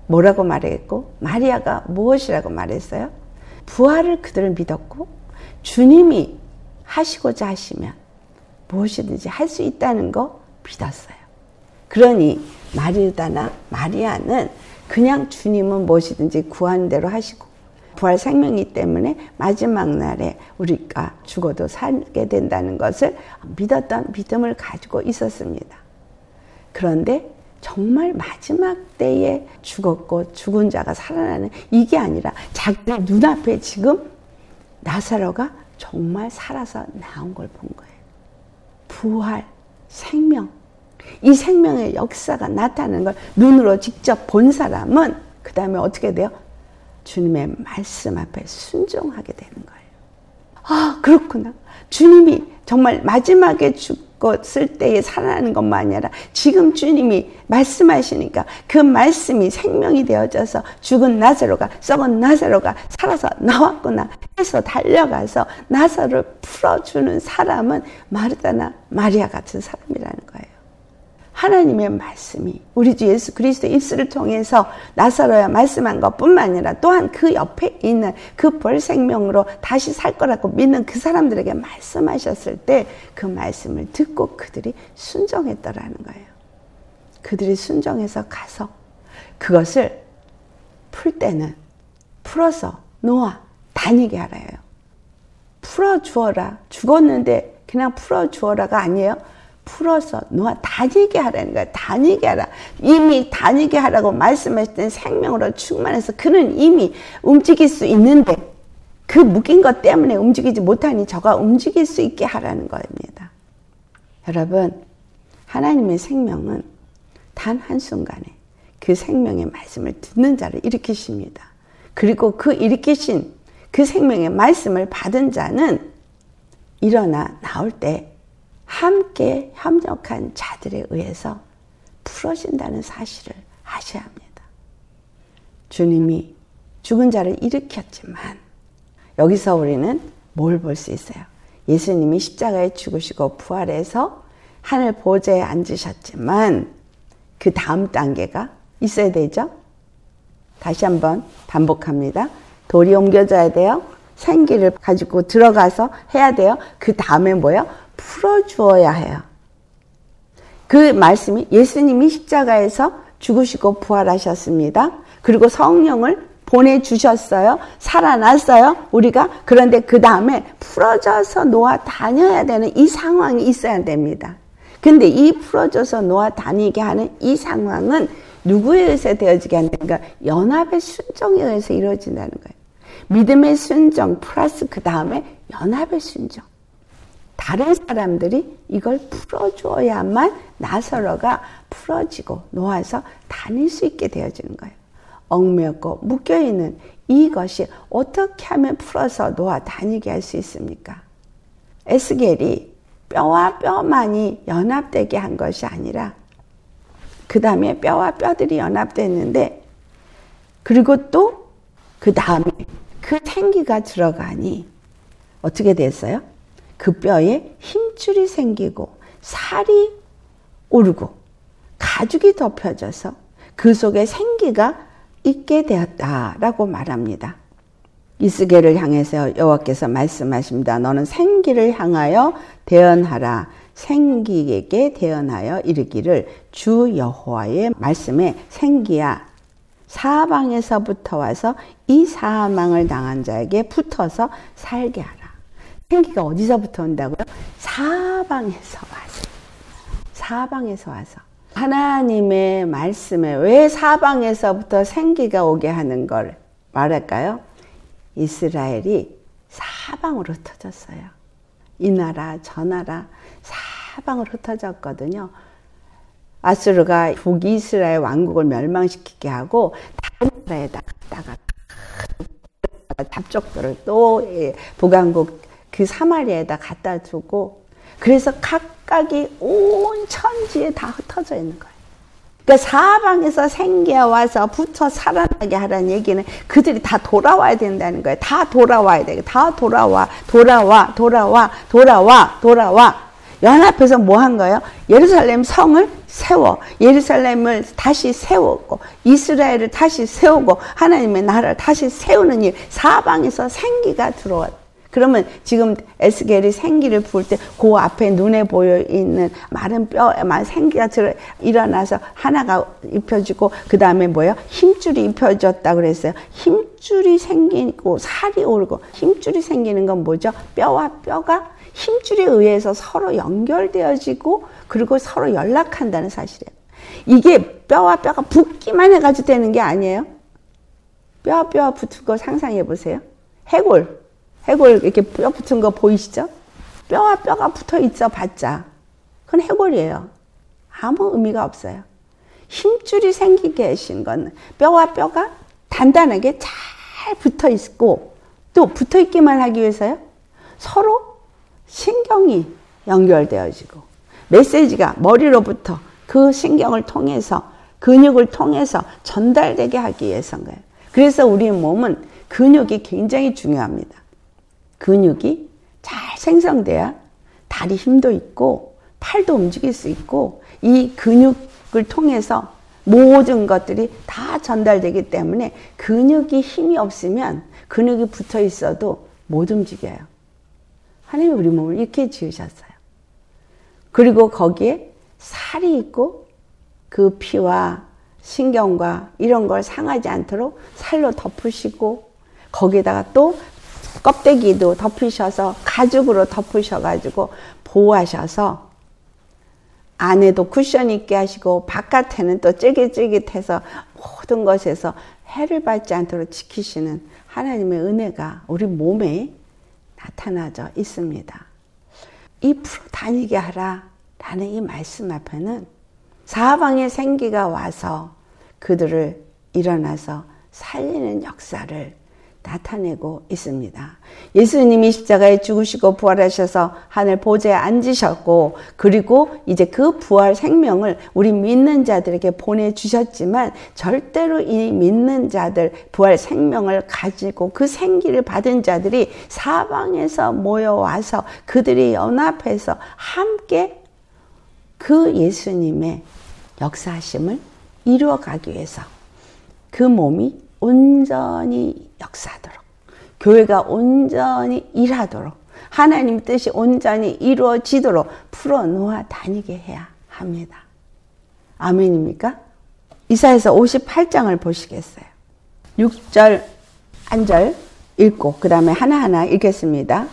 A: 뭐라고 말했고 마리아가 무엇이라고 말했어요? 부활을 그들은 믿었고 주님이 하시고자 하시면 무엇이든지 할 수 있다는 거 믿었어요. 그러니 마르다나 마리아는 그냥 주님은 무엇이든지 구하는 대로 하시고 부활 생명이기 때문에 마지막 날에 우리가 죽어도 살게 된다는 것을 믿었던 믿음을 가지고 있었습니다. 그런데 정말 마지막 때에 죽었고 죽은 자가 살아나는 이게 아니라 자기들 눈앞에 지금 나사로가 정말 살아서 나온 걸 본 거예요. 부활, 생명, 이 생명의 역사가 나타나는 걸 눈으로 직접 본 사람은 그 다음에 어떻게 돼요? 주님의 말씀 앞에 순종하게 되는 거예요. 아, 그렇구나. 주님이 정말 마지막에 죽었을 때에 살아나는 것만 아니라 지금 주님이 말씀하시니까 그 말씀이 생명이 되어져서 죽은 나사로가, 썩은 나사로가 살아서 나왔구나 해서 달려가서 나사로를 풀어주는 사람은 마르다나 마리아 같은 사람이라는 거예요. 하나님의 말씀이 우리 주 예수 그리스도의 입술을 통해서 나사로야 말씀한 것뿐만 아니라 또한 그 옆에 있는 그 벌 생명으로 다시 살 거라고 믿는 그 사람들에게 말씀하셨을 때 그 말씀을 듣고 그들이 순종했더라는 거예요. 그들이 순종해서 가서 그것을 풀 때는 풀어서 놓아 다니게 하라요. 풀어주어라. 죽었는데 그냥 풀어주어라가 아니에요. 풀어서 놓아 다니게 하라는 거야. 다니게 하라. 이미 다니게 하라고 말씀하실 때 생명으로 충만해서 그는 이미 움직일 수 있는데 그 묶인 것 때문에 움직이지 못하니 저가 움직일 수 있게 하라는 겁니다. 여러분, 하나님의 생명은 단 한순간에 그 생명의 말씀을 듣는 자를 일으키십니다. 그리고 그 일으키신 그 생명의 말씀을 받은 자는 일어나 나올 때 함께 협력한 자들에 의해서 풀어진다는 사실을 아셔야 합니다. 주님이 죽은 자를 일으켰지만 여기서 우리는 뭘 볼 수 있어요? 예수님이 십자가에 죽으시고 부활해서 하늘 보좌에 앉으셨지만 그 다음 단계가 있어야 되죠? 다시 한번 반복합니다. 돌이 옮겨져야 돼요. 생기를 가지고 들어가서 해야 돼요. 그 다음에 뭐예요? 풀어주어야 해요. 그 말씀이 예수님이 십자가에서 죽으시고 부활하셨습니다. 그리고 성령을 보내주셨어요. 살아났어요. 우리가. 그런데 그 다음에 풀어져서 놓아 다녀야 되는 이 상황이 있어야 됩니다. 근데 이 풀어져서 놓아 다니게 하는 이 상황은 누구에 의해서 되어지게 한다니까? 연합의 순종에 의해서 이루어진다는 거예요. 믿음의 순종 플러스 그 다음에 연합의 순종. 다른 사람들이 이걸 풀어줘야만 나사로가 풀어지고 놓아서 다닐 수 있게 되어지는 거예요. 얽매였고 묶여있는 이것이 어떻게 하면 풀어서 놓아 다니게 할 수 있습니까? 에스겔이 뼈와 뼈만이 연합되게 한 것이 아니라 그 다음에 뼈와 뼈들이 연합됐는데 그리고 또 그 다음에 그 생기가 들어가니 어떻게 됐어요? 그 뼈에 힘줄이 생기고 살이 오르고 가죽이 덮여져서 그 속에 생기가 있게 되었다라고 말합니다. 이스겔을 향해서 여호와께서 말씀하십니다. 너는 생기를 향하여 대언하라. 생기에게 대언하여 이르기를 주 여호와의 말씀에 생기야 사방에서부터 와서 이 사망을 당한 자에게 붙어서 살게 하라. 생기가 어디서부터 온다고요? 사방에서 와서. 사방에서 와서. 하나님의 말씀에 왜 사방에서부터 생기가 오게 하는 걸 말할까요? 이스라엘이 사방으로 흩어졌어요. 이 나라 저 나라 사방으로 흩어졌거든요. 아수르가 북이스라엘 왕국을 멸망시키게 하고 다른 나라에다 갔다가 잡족들을 또 북왕국 그 사마리아에다 갖다 두고 그래서 각각이 온 천지에 다 흩어져 있는 거예요. 그러니까 사방에서 생기가 와서 붙어 살아나게 하라는 얘기는 그들이 다 돌아와야 된다는 거예요. 다 돌아와야 돼요. 다 돌아와. 연합해서 뭐 한 거예요? 예루살렘 성을 세워, 예루살렘을 다시 세우고, 이스라엘을 다시 세우고, 하나님의 나라를 다시 세우는 일, 사방에서 생기가 들어왔다. 그러면 지금 에스겔이 생기를 부을 때 그 앞에 눈에 보여 있는 마른 뼈에 생기가 일어나서 하나가 입혀지고, 그 다음에 뭐예요? 힘줄이 입혀졌다 그랬어요. 힘줄이 생기고 살이 오르고, 힘줄이 생기는 건 뭐죠? 뼈와 뼈가 힘줄에 의해서 서로 연결되어지고, 그리고 서로 연락한다는 사실이에요. 이게 뼈와 뼈가 붙기만 해가지고 되는 게 아니에요. 뼈와 뼈가 붙은 거 상상해 보세요. 해골 이렇게 뼈 붙은 거 보이시죠? 뼈와 뼈가 붙어 있어 봤자 그건 해골이에요. 아무 의미가 없어요. 힘줄이 생기게 하신 건 뼈와 뼈가 단단하게 잘 붙어 있고, 또 붙어 있기만 하기 위해서요, 서로 신경이 연결되어지고, 메시지가 머리로부터 그 신경을 통해서, 근육을 통해서 전달되게 하기 위해서인 거예요. 그래서 우리 몸은 근육이 굉장히 중요합니다. 근육이 잘 생성돼야 다리 힘도 있고 팔도 움직일 수 있고, 이 근육을 통해서 모든 것들이 다 전달되기 때문에 근육이 힘이 없으면 근육이 붙어 있어도 못 움직여요. 하나님이 우리 몸을 이렇게 지으셨어요. 그리고 거기에 살이 있고 그 피와 신경과 이런 걸 상하지 않도록 살로 덮으시고, 거기에다가 또 껍데기도 덮으셔서 가죽으로 덮으셔가지고 보호하셔서 안에도 쿠션 있게 하시고 바깥에는 또 쫄깃쫄깃해서 모든 것에서 해를 받지 않도록 지키시는 하나님의 은혜가 우리 몸에 나타나져 있습니다. 이 풀어 다니게 하라 라는 이 말씀 앞에는 사방에 생기가 와서 그들을 일어나서 살리는 역사를 나타내고 있습니다. 예수님이 십자가에 죽으시고 부활하셔서 하늘 보좌에 앉으셨고, 그리고 이제 그 부활 생명을 우리 믿는 자들에게 보내주셨지만, 절대로 이 믿는 자들 부활 생명을 가지고 그 생기를 받은 자들이 사방에서 모여와서 그들이 연합해서 함께 그 예수님의 역사하심을 이루어가기 위해서 그 몸이 온전히 역사하도록, 교회가 온전히 일하도록, 하나님 뜻이 온전히 이루어지도록 풀어놓아 다니게 해야 합니다. 아멘입니까? 이사야서 58장을 보시겠어요? 6절, 1절 읽고 그 다음에 하나하나 읽겠습니다.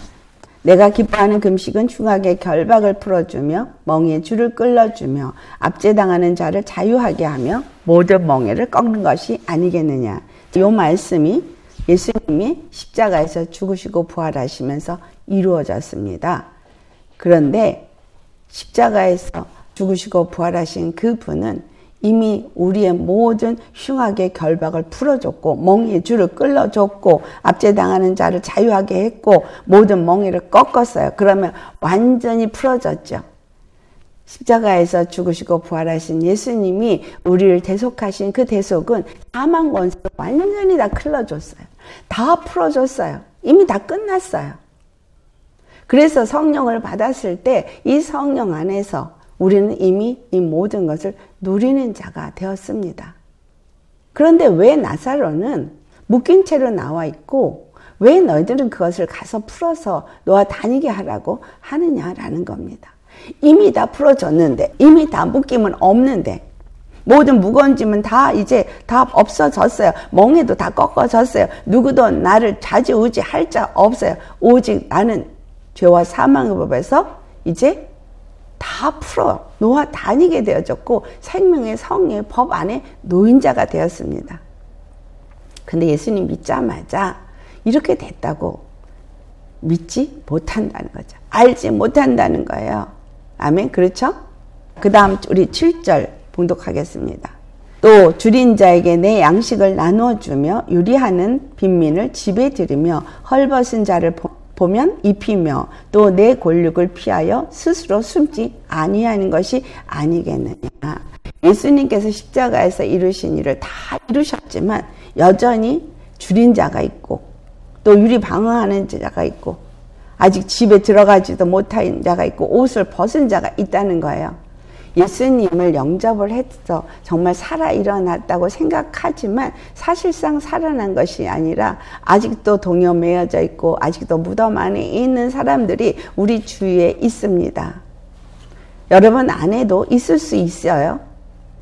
A: 내가 기뻐하는 금식은 흉악의 결박을 풀어주며 멍에의 줄을 끌어주며 압제당하는 자를 자유하게 하며 모든 멍에를 꺾는 것이 아니겠느냐. 이 말씀이 예수님이 십자가에서 죽으시고 부활하시면서 이루어졌습니다. 그런데 십자가에서 죽으시고 부활하신 그분은 이미 우리의 모든 흉악의 결박을 풀어줬고, 멍에의 줄을 끌어줬고, 압제당하는 자를 자유하게 했고, 모든 멍에를 꺾었어요. 그러면 완전히 풀어졌죠. 십자가에서 죽으시고 부활하신 예수님이 우리를 대속하신 그 대속은 사망 원수를 완전히 다 클러줬어요. 다 풀어줬어요. 이미 다 끝났어요. 그래서 성령을 받았을 때 이 성령 안에서 우리는 이미 이 모든 것을 누리는 자가 되었습니다. 그런데 왜 나사로는 묶인 채로 나와 있고 왜 너희들은 그것을 가서 풀어서 놓아 다니게 하라고 하느냐라는 겁니다. 이미 다 풀어졌는데, 이미 다 묶임은 없는데, 모든 무거운 짐은 다 이제 다 없어졌어요. 멍에도 다 꺾어졌어요. 누구도 나를 좌지우지할 자 없어요. 오직 나는 죄와 사망의 법에서 이제 다 풀어 놓아 다니게 되어졌고, 생명의 성령의 법 안에 노인자가 되었습니다. 근데 예수님 믿자마자 이렇게 됐다고 믿지 못한다는 거죠. 알지 못한다는 거예요. 아멘. 그렇죠? 그 다음 우리 7절 봉독하겠습니다. 또 줄인 자에게 내 양식을 나누어주며 유리하는 빈민을 집에 들이며 헐벗은 자를 보면 입히며 또 내 권력을 피하여 스스로 숨지 아니하는 것이 아니겠느냐. 예수님께서 십자가에서 이루신 일을 다 이루셨지만 여전히 줄인 자가 있고 또 유리 방어하는 자가 있고 아직 집에 들어가지도 못한 자가 있고 옷을 벗은 자가 있다는 거예요. 예수님을 영접을 해서 정말 살아 일어났다고 생각하지만 사실상 살아난 것이 아니라 아직도 동요 매여져 있고 아직도 무덤 안에 있는 사람들이 우리 주위에 있습니다. 여러분 안에도 있을 수 있어요.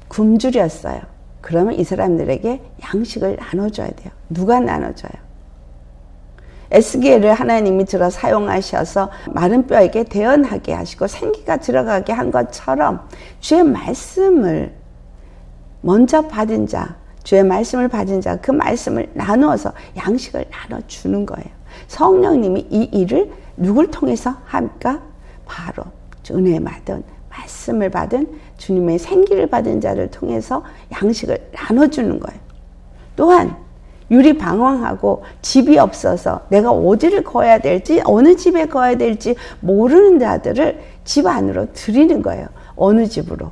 A: 굶주렸어요. 그러면 이 사람들에게 양식을 나눠줘야 돼요. 누가 나눠줘요? 에스겔을 하나님이 들어 사용하셔서 마른 뼈에게 대언하게 하시고 생기가 들어가게 한 것처럼 주의 말씀을 먼저 받은 자, 주의 말씀을 받은 자, 그 말씀을 나누어서 양식을 나눠주는 거예요. 성령님이 이 일을 누굴 통해서 합니까? 바로 은혜 받은, 말씀을 받은, 주님의 생기를 받은 자를 통해서 양식을 나눠주는 거예요. 또한 유리 방황하고 집이 없어서 내가 어디를 거야 될지 어느 집에 거야 될지 모르는 자들을 집 안으로 들이는 거예요. 어느 집으로?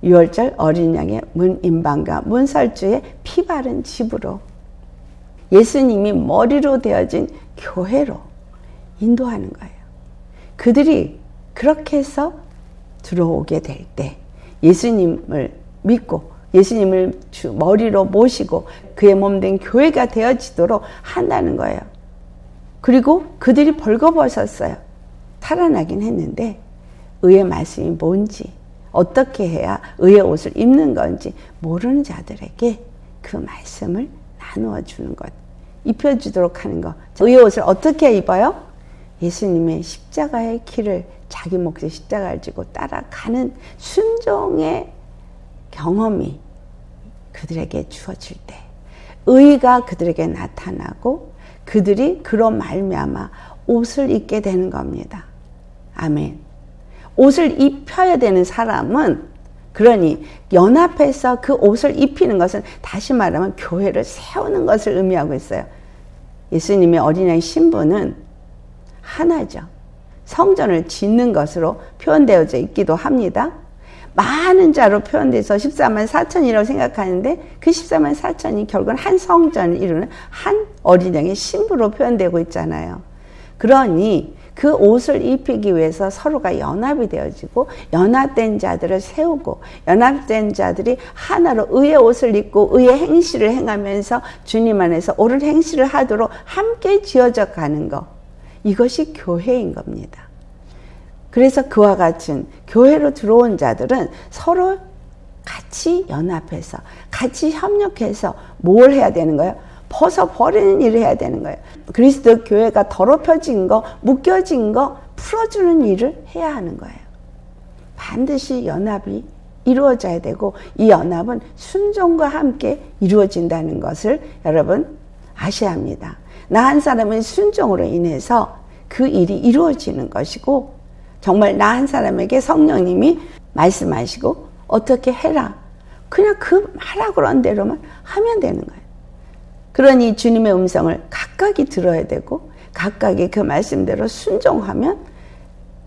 A: 유월절 어린 양의 문임방과 문설주의 피 바른 집으로. 예수님이 머리로 되어진 교회로 인도하는 거예요. 그들이 그렇게 해서 들어오게 될 때 예수님을 믿고 예수님을 머리로 모시고 그의 몸된 교회가 되어지도록 한다는 거예요. 그리고 그들이 벌거벗었어요. 살아나긴 했는데 의의 말씀이 뭔지 어떻게 해야 의의 옷을 입는 건지 모르는 자들에게 그 말씀을 나누어 주는 것, 입혀주도록 하는 것. 의의 옷을 어떻게 입어요? 예수님의 십자가의 길을 자기 몫의 십자가를 지고 따라가는 순종의 경험이 그들에게 주어질 때 의가 그들에게 나타나고 그들이 그로 말미암아 옷을 입게 되는 겁니다. 아멘. 옷을 입혀야 되는 사람은 그러니 연합해서 그 옷을 입히는 것은 다시 말하면 교회를 세우는 것을 의미하고 있어요. 예수님의 어린아이 신부는 하나죠. 성전을 짓는 것으로 표현되어져 있기도 합니다. 많은 자로 표현돼서 14만 4천이라고 생각하는데 그 14만 4천이 결국은 한 성전을 이루는 한 어린 양의 신부로 표현되고 있잖아요. 그러니 그 옷을 입히기 위해서 서로가 연합이 되어지고 연합된 자들을 세우고 연합된 자들이 하나로 의의 옷을 입고 의의 행실을 행하면서 주님 안에서 옳은 행실을 하도록 함께 지어져 가는 것. 이것이 교회인 겁니다. 그래서 그와 같은 교회로 들어온 자들은 서로 같이 연합해서 같이 협력해서 뭘 해야 되는 거예요? 벗어버리는 일을 해야 되는 거예요. 그리스도 교회가 더럽혀진 거, 묶여진 거 풀어주는 일을 해야 하는 거예요. 반드시 연합이 이루어져야 되고 이 연합은 순종과 함께 이루어진다는 것을 여러분 아셔야 합니다. 나 한 사람의 순종으로 인해서 그 일이 이루어지는 것이고 정말 나 한 사람에게 성령님이 말씀하시고 어떻게 해라. 그냥 그 하라 그런 대로만 하면 되는 거예요. 그러니 주님의 음성을 각각이 들어야 되고 각각이 그 말씀대로 순종하면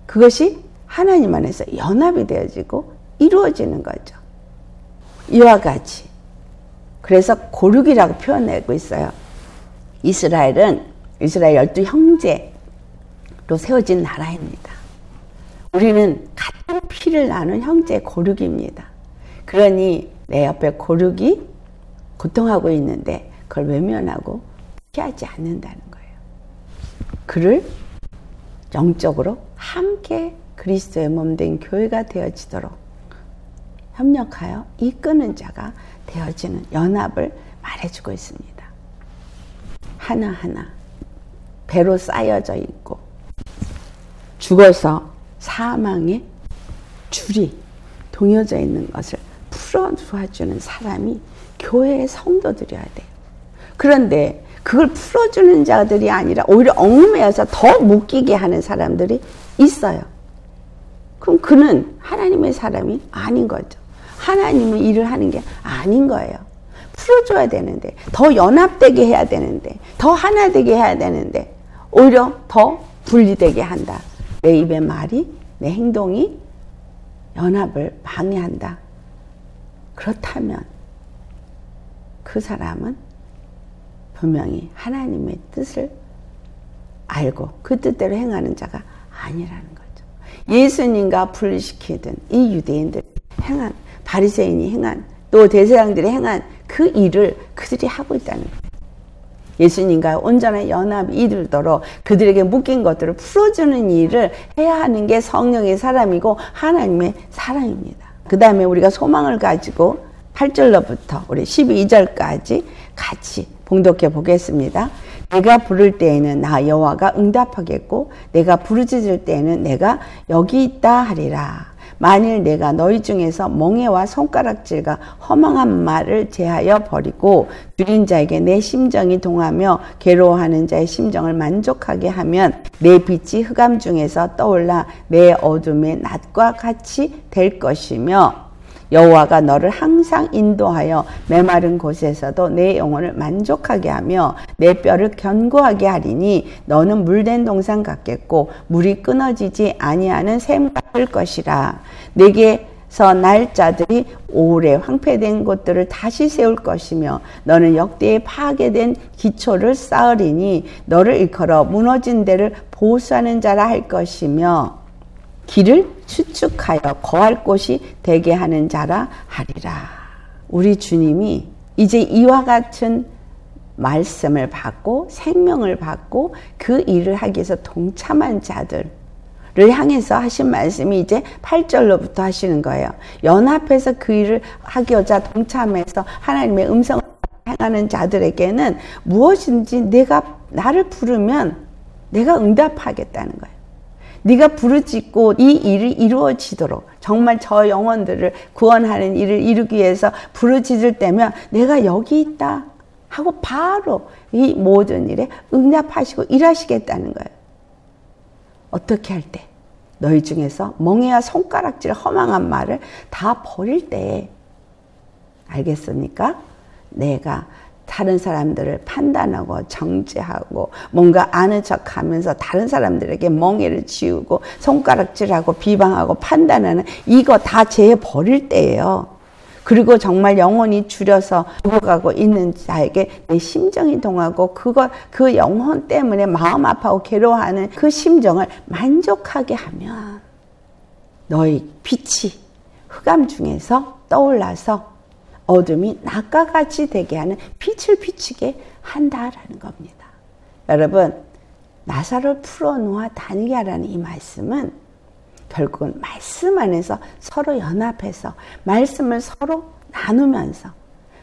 A: 그것이 하나님 안에서 연합이 되어지고 이루어지는 거죠. 이와 같이 그래서 고륙이라고 표현하고 있어요. 이스라엘 12 형제로 세워진 나라입니다. 우리는 같은 피를 나눈 형제 고륙입니다. 그러니 내 옆에 고륙이 고통하고 있는데 그걸 외면하고 피하지 않는다는 거예요. 그를 영적으로 함께 그리스도의 몸된 교회가 되어지도록 협력하여 이끄는 자가 되어지는 연합을 말해주고 있습니다. 하나하나 배로 쌓여져 있고 죽어서 사망의 줄이 동여져 있는 것을 풀어주는 사람이 교회의 성도들이어야 돼요. 그런데 그걸 풀어주는 자들이 아니라 오히려 얽매여서 더 묶이게 하는 사람들이 있어요. 그럼 그는 하나님의 사람이 아닌 거죠. 하나님의 일을 하는 게 아닌 거예요. 풀어줘야 되는데, 더 연합되게 해야 되는데, 더 하나 되게 해야 되는데 오히려 더 분리되게 한다. 내 입의 말이, 내 행동이 연합을 방해한다. 그렇다면 그 사람은 분명히 하나님의 뜻을 알고 그 뜻대로 행하는 자가 아니라는 거죠. 예수님과 분리시키던 이 유대인들이 행한, 바리새인이 행한, 또 대제사장들이 행한 그 일을 그들이 하고 있다는 거예요. 예수님과 온전한 연합이 이르도록 그들에게 묶인 것들을 풀어주는 일을 해야 하는 게 성령의 사람이고 하나님의 사람입니다. 그 다음에 우리가 소망을 가지고 8절로부터 우리 12절까지 같이 봉독해 보겠습니다. 내가 부를 때에는 나 여호와가 응답하겠고 내가 부르짖을 때에는 내가 여기 있다 하리라. 만일 내가 너희 중에서 멍에와 손가락질과 허망한 말을 제하여 버리고 줄인 자에게 내 심정이 동하며 괴로워하는 자의 심정을 만족하게 하면 내 빛이 흑암 중에서 떠올라 내 어둠의 낮과 같이 될 것이며 여호와가 너를 항상 인도하여 메마른 곳에서도 내 영혼을 만족하게 하며 내 뼈를 견고하게 하리니 너는 물된 동산 같겠고 물이 끊어지지 아니하는 샘 같을 것이라. 내게서 날 자들이 오래 황폐된 곳들을 다시 세울 것이며 너는 역대에 파괴된 기초를 쌓으리니 너를 일컬어 무너진 데를 보수하는 자라 할 것이며 길을 수축하여 거할 곳이 되게 하는 자라 하리라. 우리 주님이 이제 이와 같은 말씀을 받고 생명을 받고 그 일을 하기 위해서 동참한 자들을 향해서 하신 말씀이 이제 8절로부터 하시는 거예요. 연합해서 그 일을 하기보다 동참해서 하나님의 음성을 행하는 자들에게는 무엇인지 나를 부르면 내가 응답하겠다는 거예요. 네가 부르짖고 이 일이 이루어지도록 정말 저 영혼들을 구원하는 일을 이루기 위해서 부르짖을 때면 내가 여기 있다 하고 바로 이 모든 일에 응답하시고 일하시겠다는 거예요. 어떻게 할 때? 너희 중에서 멍에와 손가락질 허망한 말을 다 버릴 때에 알겠습니까? 내가 다른 사람들을 판단하고 정죄하고 뭔가 아는 척하면서 다른 사람들에게 멍에를 지우고 손가락질하고 비방하고 판단하는 이거 다 제해 버릴 때예요. 그리고 정말 영혼이 줄여서 죽어가고 있는 자에게 내 심정이 동하고 그 영혼 때문에 마음 아파하고 괴로워하는 그 심정을 만족하게 하면 너희 빛이 흑암 중에서 떠올라서 어둠이 낮과 같이 되게 하는 빛을 비추게 한다라는 겁니다. 여러분, 나사로를 풀어놓아 다니게 하라는 이 말씀은 결국은 말씀 안에서 서로 연합해서 말씀을 서로 나누면서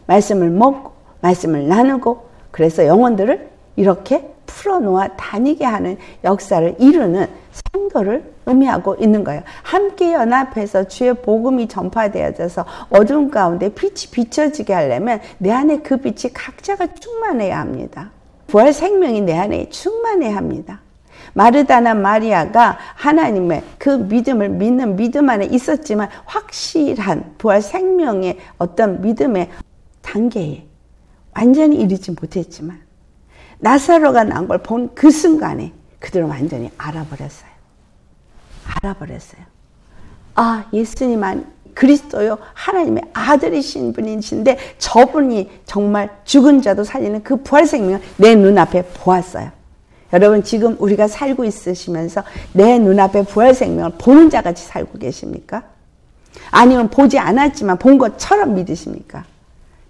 A: 말씀을 먹고 말씀을 나누고 그래서 영혼들을 이렇게 풀어놓아 다니게 하는 역사를 이루는 성도를 의미하고 있는 거예요. 함께 연합해서 주의 복음이 전파되어져서 어두운 가운데 빛이 비춰지게 하려면 내 안에 그 빛이 각자가 충만해야 합니다. 부활 생명이 내 안에 충만해야 합니다. 마르다나 마리아가 하나님의 그 믿음을 믿는 믿음 안에 있었지만 확실한 부활 생명의 어떤 믿음의 단계에 완전히 이르지 못했지만 나사로가 난 걸 본 그 순간에 그들은 완전히 알아버렸어요. 아, 예수님만 그리스도요 하나님의 아들이신 분이신데 저분이 정말 죽은 자도 살리는 그 부활 생명을 내 눈앞에 보았어요. 여러분 지금 우리가 살고 있으시면서 내 눈앞에 부활 생명을 보는 자같이 살고 계십니까? 아니면 보지 않았지만 본 것처럼 믿으십니까?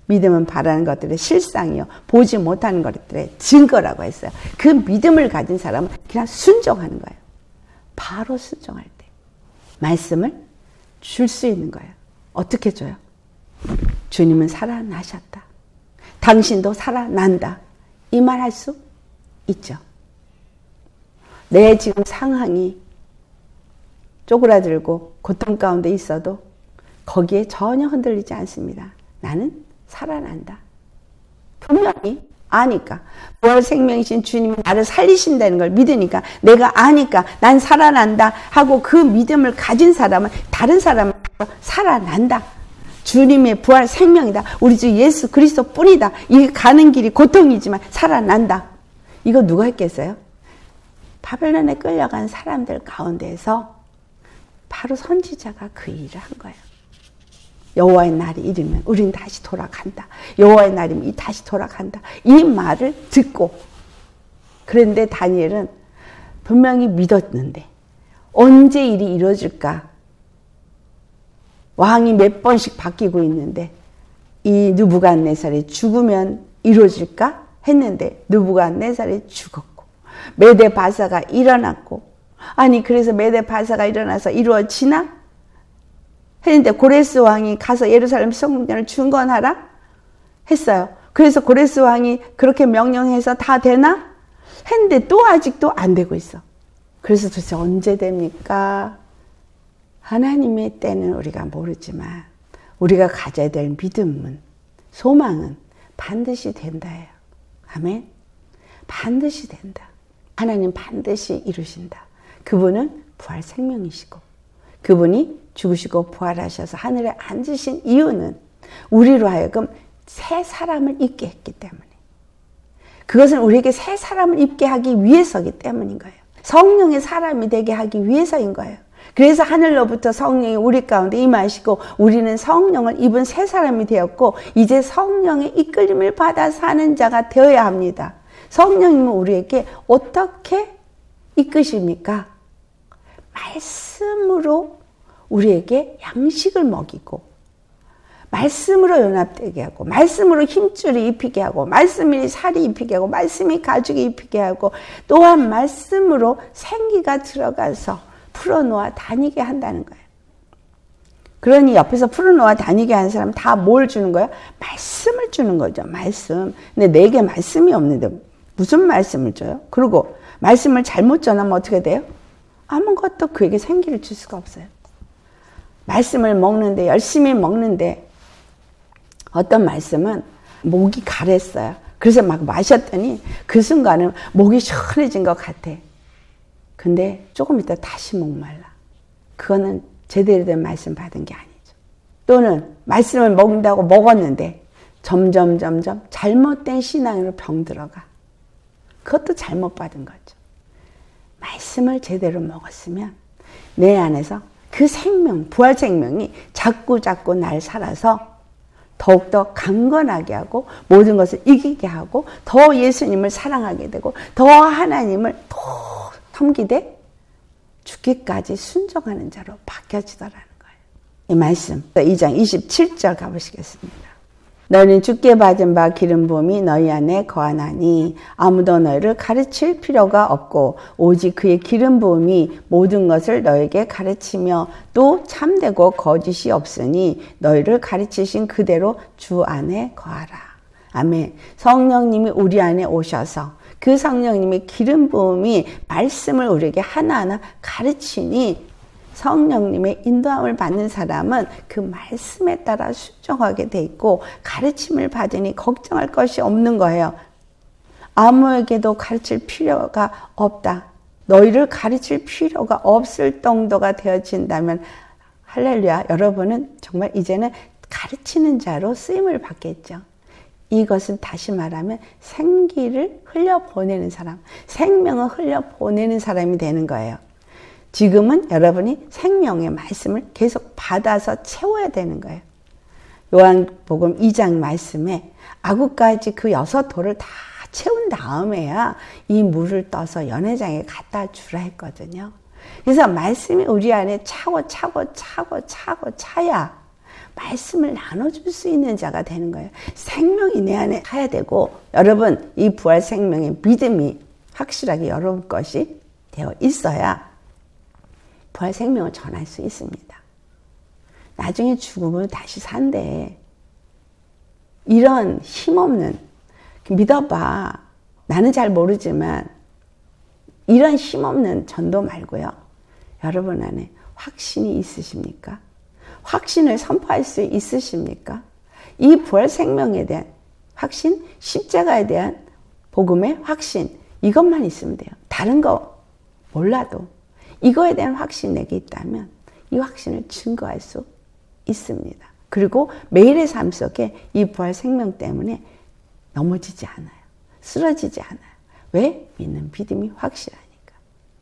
A: 믿음은 바라는 것들의 실상이요 보지 못하는 것들의 증거라고 했어요. 그 믿음을 가진 사람은 그냥 순종하는 거예요. 바로 순종할 때 말씀을 줄 수 있는 거예요. 어떻게 줘요? 주님은 살아나셨다. 당신도 살아난다. 이 말 할 수 있죠. 내 지금 상황이 쪼그라들고 고통 가운데 있어도 거기에 전혀 흔들리지 않습니다. 나는 살아난다. 분명히 아니까 부활 생명이신 주님이 나를 살리신다는 걸 믿으니까 내가 아니까 난 살아난다 하고 그 믿음을 가진 사람은 다른 사람은 살아난다. 주님의 부활 생명이다. 우리 주 예수 그리스도 뿐이다. 이 가는 길이 고통이지만 살아난다. 이거 누가 했겠어요? 바벨론에 끌려간 사람들 가운데에서 바로 선지자가 그 일을 한 거예요. 여호와의 날이 이르면 우리는 다시 돌아간다. 여호와의 날이면 다시 돌아간다. 이 말을 듣고 그런데 다니엘은 분명히 믿었는데 언제 일이 이루어질까? 왕이 몇 번씩 바뀌고 있는데 이 느부갓네살이 죽으면 이루어질까 했는데 느부갓네살이 죽었고 메대 바사가 일어났고, 아니 그래서 메대 바사가 일어나서 이루어지나 했는데 고레스 왕이 가서 예루살렘 성전을 중건하라 했어요. 그래서 고레스 왕이 그렇게 명령해서 다 되나 했는데 또 아직도 안 되고 있어. 그래서 도대체 언제 됩니까? 하나님의 때는 우리가 모르지만 우리가 가져야 될 믿음은, 소망은 반드시 된다예요. 아멘. 반드시 된다. 하나님 반드시 이루신다. 그분은 부활 생명이시고 그분이 죽으시고 부활하셔서 하늘에 앉으신 이유는 우리로 하여금 새 사람을 입게 했기 때문에, 그것은 우리에게 새 사람을 입게 하기 위해서이기 때문인 거예요. 성령의 사람이 되게 하기 위해서인 거예요. 그래서 하늘로부터 성령이 우리 가운데 임하시고 우리는 성령을 입은 새 사람이 되었고 이제 성령의 이끌림을 받아 사는 자가 되어야 합니다. 성령님은 우리에게 어떻게 이끄십니까? 말씀으로 우리에게 양식을 먹이고, 말씀으로 연합되게 하고, 말씀으로 힘줄이 입히게 하고, 말씀이 살이 입히게 하고, 말씀이 가죽이 입히게 하고, 또한 말씀으로 생기가 들어가서 풀어놓아 다니게 한다는 거예요. 그러니 옆에서 풀어놓아 다니게 하는 사람 다 뭘 주는 거예요? 말씀을 주는 거죠. 말씀. 근데 내게 말씀이 없는데 무슨 말씀을 줘요? 그리고 말씀을 잘못 전하면 어떻게 돼요? 아무것도 그에게 생기를 줄 수가 없어요. 말씀을 먹는데, 열심히 먹는데 어떤 말씀은 목이 가랬어요. 그래서 막 마셨더니 그 순간은 목이 시원해진 것 같아. 근데 조금 있다 다시 목말라. 그거는 제대로 된 말씀 받은 게 아니죠. 또는 말씀을 먹는다고 먹었는데 점점 잘못된 신앙으로 병들어가. 그것도 잘못 받은 거죠. 말씀을 제대로 먹었으면 내 안에서 그 생명, 부활 생명이 자꾸 날 살아서 더욱더 강건하게 하고 모든 것을 이기게 하고 더 예수님을 사랑하게 되고 더 하나님을 더 섬기되 죽기까지 순종하는 자로 바뀌어지더라는 거예요. 이 말씀 2장 27절 가보시겠습니다. 너희는 주께 받은 바 기름 부음이 너희 안에 거하나니 아무도 너희를 가르칠 필요가 없고 오직 그의 기름 부음이 모든 것을 너에게 가르치며 또 참되고 거짓이 없으니 너희를 가르치신 그대로 주 안에 거하라. 아멘. 성령님이 우리 안에 오셔서 그 성령님의 기름 부음이 말씀을 우리에게 하나하나 가르치니 성령님의 인도함을 받는 사람은 그 말씀에 따라 순종하게 돼 있고 가르침을 받으니 걱정할 것이 없는 거예요. 아무에게도 가르칠 필요가 없다. 너희를 가르칠 필요가 없을 정도가 되어진다면 할렐루야, 여러분은 정말 이제는 가르치는 자로 쓰임을 받겠죠. 이것은 다시 말하면 생기를 흘려보내는 사람, 생명을 흘려보내는 사람이 되는 거예요. 지금은 여러분이 생명의 말씀을 계속 받아서 채워야 되는 거예요. 요한복음 2장 말씀에 아구까지 그 6돌을 다 채운 다음에야 이 물을 떠서 연회장에 갖다 주라 했거든요. 그래서 말씀이 우리 안에 차야 말씀을 나눠줄 수 있는 자가 되는 거예요. 생명이 내 안에 차야 되고, 여러분 이 부활 생명의 믿음이 확실하게 여러분 것이 되어 있어야 부활 생명을 전할 수 있습니다. 나중에 죽으면 다시 산대. 이런 힘없는, 믿어봐. 나는 잘 모르지만 이런 힘없는 전도 말고요. 여러분 안에 확신이 있으십니까? 확신을 선포할 수 있으십니까? 이 부활 생명에 대한 확신, 십자가에 대한 복음의 확신, 이것만 있으면 돼요. 다른 거 몰라도 이거에 대한 확신이 내게 있다면 이 확신을 증거할 수 있습니다. 그리고 매일의 삶 속에 이 부활 생명 때문에 넘어지지 않아요. 쓰러지지 않아요. 왜? 믿는 믿음이 확실하니까.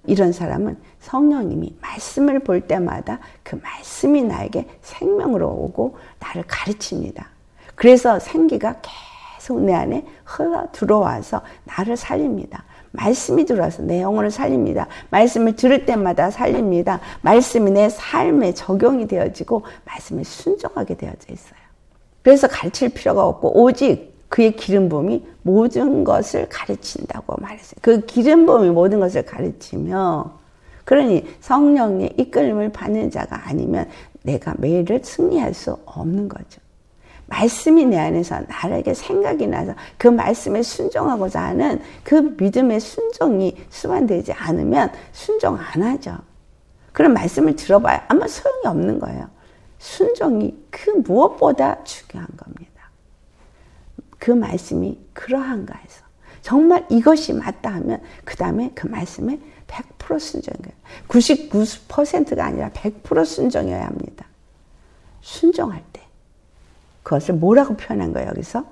A: 이런 사람은 성령님이 말씀을 볼 때마다 그 말씀이 나에게 생명으로 오고 나를 가르칩니다. 그래서 생기가 계속 내 안에 흘러 들어와서 나를 살립니다. 말씀이 들어와서 내 영혼을 살립니다. 말씀을 들을 때마다 살립니다. 말씀이 내 삶에 적용이 되어지고 말씀에 순종하게 되어져 있어요. 그래서 가르칠 필요가 없고 오직 그의 기름 부음이 모든 것을 가르친다고 말했어요. 그 기름 부음이 모든 것을 가르치며, 그러니 성령의 이끌림을 받는 자가 아니면 내가 매일을 승리할 수 없는 거죠. 말씀이 내 안에서 나에게 생각이 나서 그 말씀에 순종하고자 하는 그 믿음의 순종이 수반되지 않으면 순종 안 하죠. 그런 말씀을 들어봐야 아무 소용이 없는 거예요. 순종이 그 무엇보다 중요한 겁니다. 그 말씀이 그러한가 해서 정말 이것이 맞다 하면 그 다음에 그 말씀에 100% 순종이에요. 99%가 아니라 100% 순종해야 합니다. 순종할 때 그것을 뭐라고 표현한 거예요? 여기서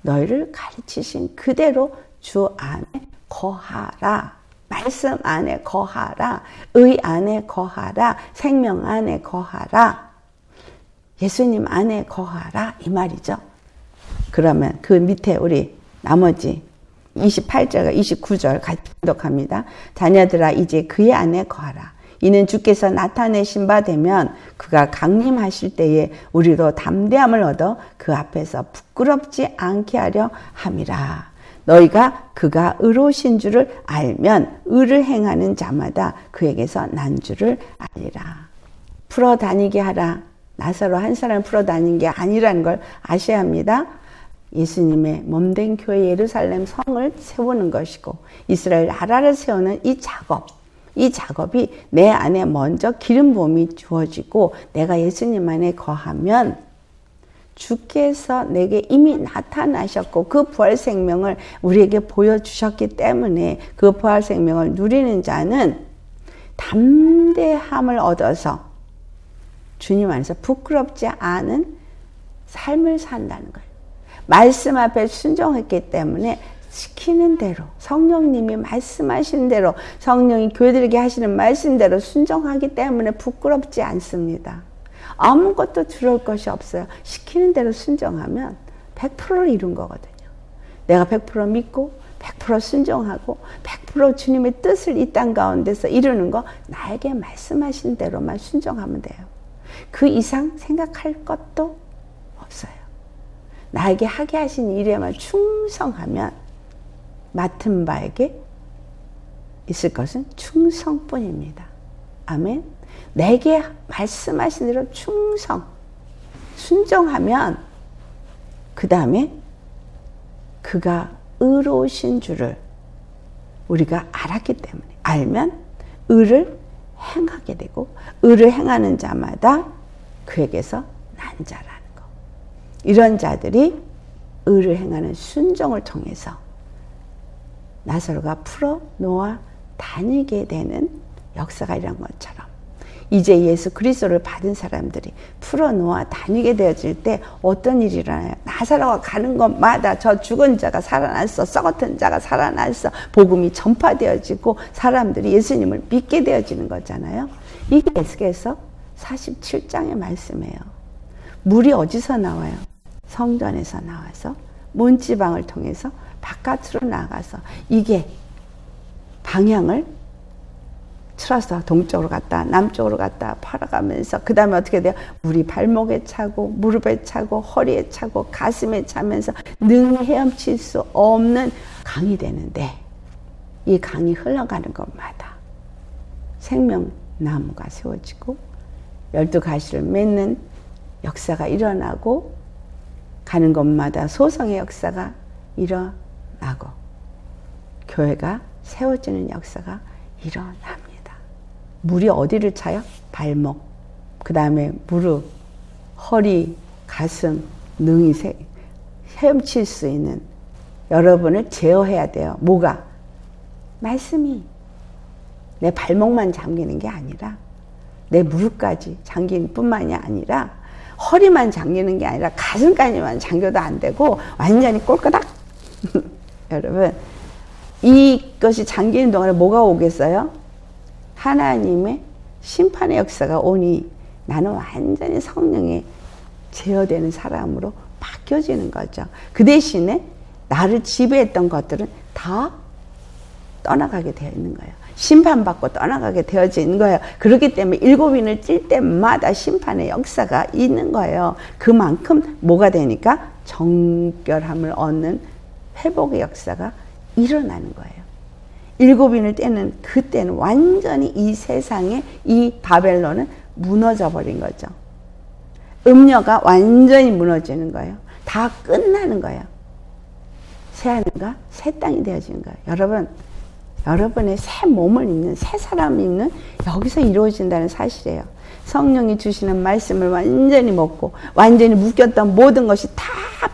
A: 너희를 가르치신 그대로 주 안에 거하라. 말씀 안에 거하라. 의 안에 거하라. 생명 안에 거하라. 예수님 안에 거하라. 이 말이죠. 그러면 그 밑에 우리 나머지 28절과 29절 같이 교독합니다. 자녀들아 이제 그의 안에 거하라. 이는 주께서 나타내신 바 되면 그가 강림하실 때에 우리도 담대함을 얻어 그 앞에서 부끄럽지 않게 하려 함이라. 너희가 그가 의로우신 줄을 알면 의를 행하는 자마다 그에게서 난 줄을 알리라. 풀어 다니게 하라. 나사로 한 사람을 풀어 다니는 게 아니라는 걸 아셔야 합니다. 예수님의 몸된 교회 예루살렘 성을 세우는 것이고 이스라엘 나라를 세우는 이 작업이 내 안에 먼저 기름 부음이 주어지고 내가 예수님 안에 거하면 주께서 내게 이미 나타나셨고 그 부활 생명을 우리에게 보여주셨기 때문에 그 부활 생명을 누리는 자는 담대함을 얻어서 주님 안에서 부끄럽지 않은 삶을 산다는 거예요. 말씀 앞에 순종했기 때문에 시키는 대로 성령님이 말씀하시는 대로 성령이 교회들에게 하시는 말씀대로 순종하기 때문에 부끄럽지 않습니다. 아무것도 두려울 것이 없어요. 시키는 대로 순종하면 100%를 이룬 거거든요. 내가 100% 믿고 100% 순종하고 100% 주님의 뜻을 이 땅 가운데서 이루는 거 나에게 말씀하신 대로만 순종하면 돼요. 그 이상 생각할 것도 없어요. 나에게 하게 하신 일에만 충성하면 맡은 바에게 있을 것은 충성뿐입니다. 아멘. 내게 말씀하신 대로 순종하면 그 다음에 그가 의로우신 줄을 우리가 알았기 때문에 알면 의를 행하게 되고 의를 행하는 자마다 그에게서 난 자라는 거. 이런 자들이 의를 행하는 순종을 통해서 나사로가 풀어 놓아 다니게 되는 역사가 일어난 것처럼 이제 예수 그리스도를 받은 사람들이 풀어 놓아 다니게 되어질 때 어떤 일이 일어나요? 나사로가 가는 곳마다 저 죽은 자가 살아났어, 썩어튼 자가 살아났어, 복음이 전파되어지고 사람들이 예수님을 믿게 되어지는 거잖아요. 이게 에스겔서 47장의 말씀이에요. 물이 어디서 나와요? 성전에서 나와서 문지방을 통해서 바깥으로 나가서 이게 방향을 틀어서 동쪽으로 갔다 남쪽으로 갔다 팔아가면서 그 다음에 어떻게 돼요? 물이 발목에 차고 무릎에 차고 허리에 차고 가슴에 차면서 능히 헤엄칠 수 없는 강이 되는데 이 강이 흘러가는 곳마다 생명나무가 세워지고 12가시를 맺는 역사가 일어나고 가는 곳마다 소성의 역사가 일어나고 교회가 세워지는 역사가 일어납니다. 물이 어디를 차요? 발목, 그 다음에 무릎, 허리, 가슴, 능이 헤엄칠 수 있는 여러분을 제어해야 돼요. 뭐가? 말씀이 내 발목만 잠기는 게 아니라 내 무릎까지 잠기는 뿐만이 아니라 허리만 잠기는 게 아니라 가슴까지만 잠겨도 안 되고 완전히 꼴까닥 여러분 이것이 잠기는 동안에 뭐가 오겠어요? 하나님의 심판의 역사가 오니 나는 완전히 성령에 제어되는 사람으로 바뀌어지는 거죠. 그 대신에 나를 지배했던 것들은 다 떠나가게 되어 있는 거예요. 심판받고 떠나가게 되어져 있는 거예요. 그렇기 때문에 7인을 찔 때마다 심판의 역사가 있는 거예요. 그만큼 뭐가 되니까 정결함을 얻는 회복의 역사가 일어나는 거예요. 7인을 떼는 그때는 완전히 이 세상에 이 바벨론은 무너져 버린 거죠. 음녀가 완전히 무너지는 거예요. 다 끝나는 거예요. 새하늘과 새 땅이 되어지는 거예요. 여러분, 여러분의 새 몸을 입는, 새 사람을 입는 여기서 이루어진다는 사실이에요. 성령이 주시는 말씀을 완전히 먹고 완전히 묶였던 모든 것이 다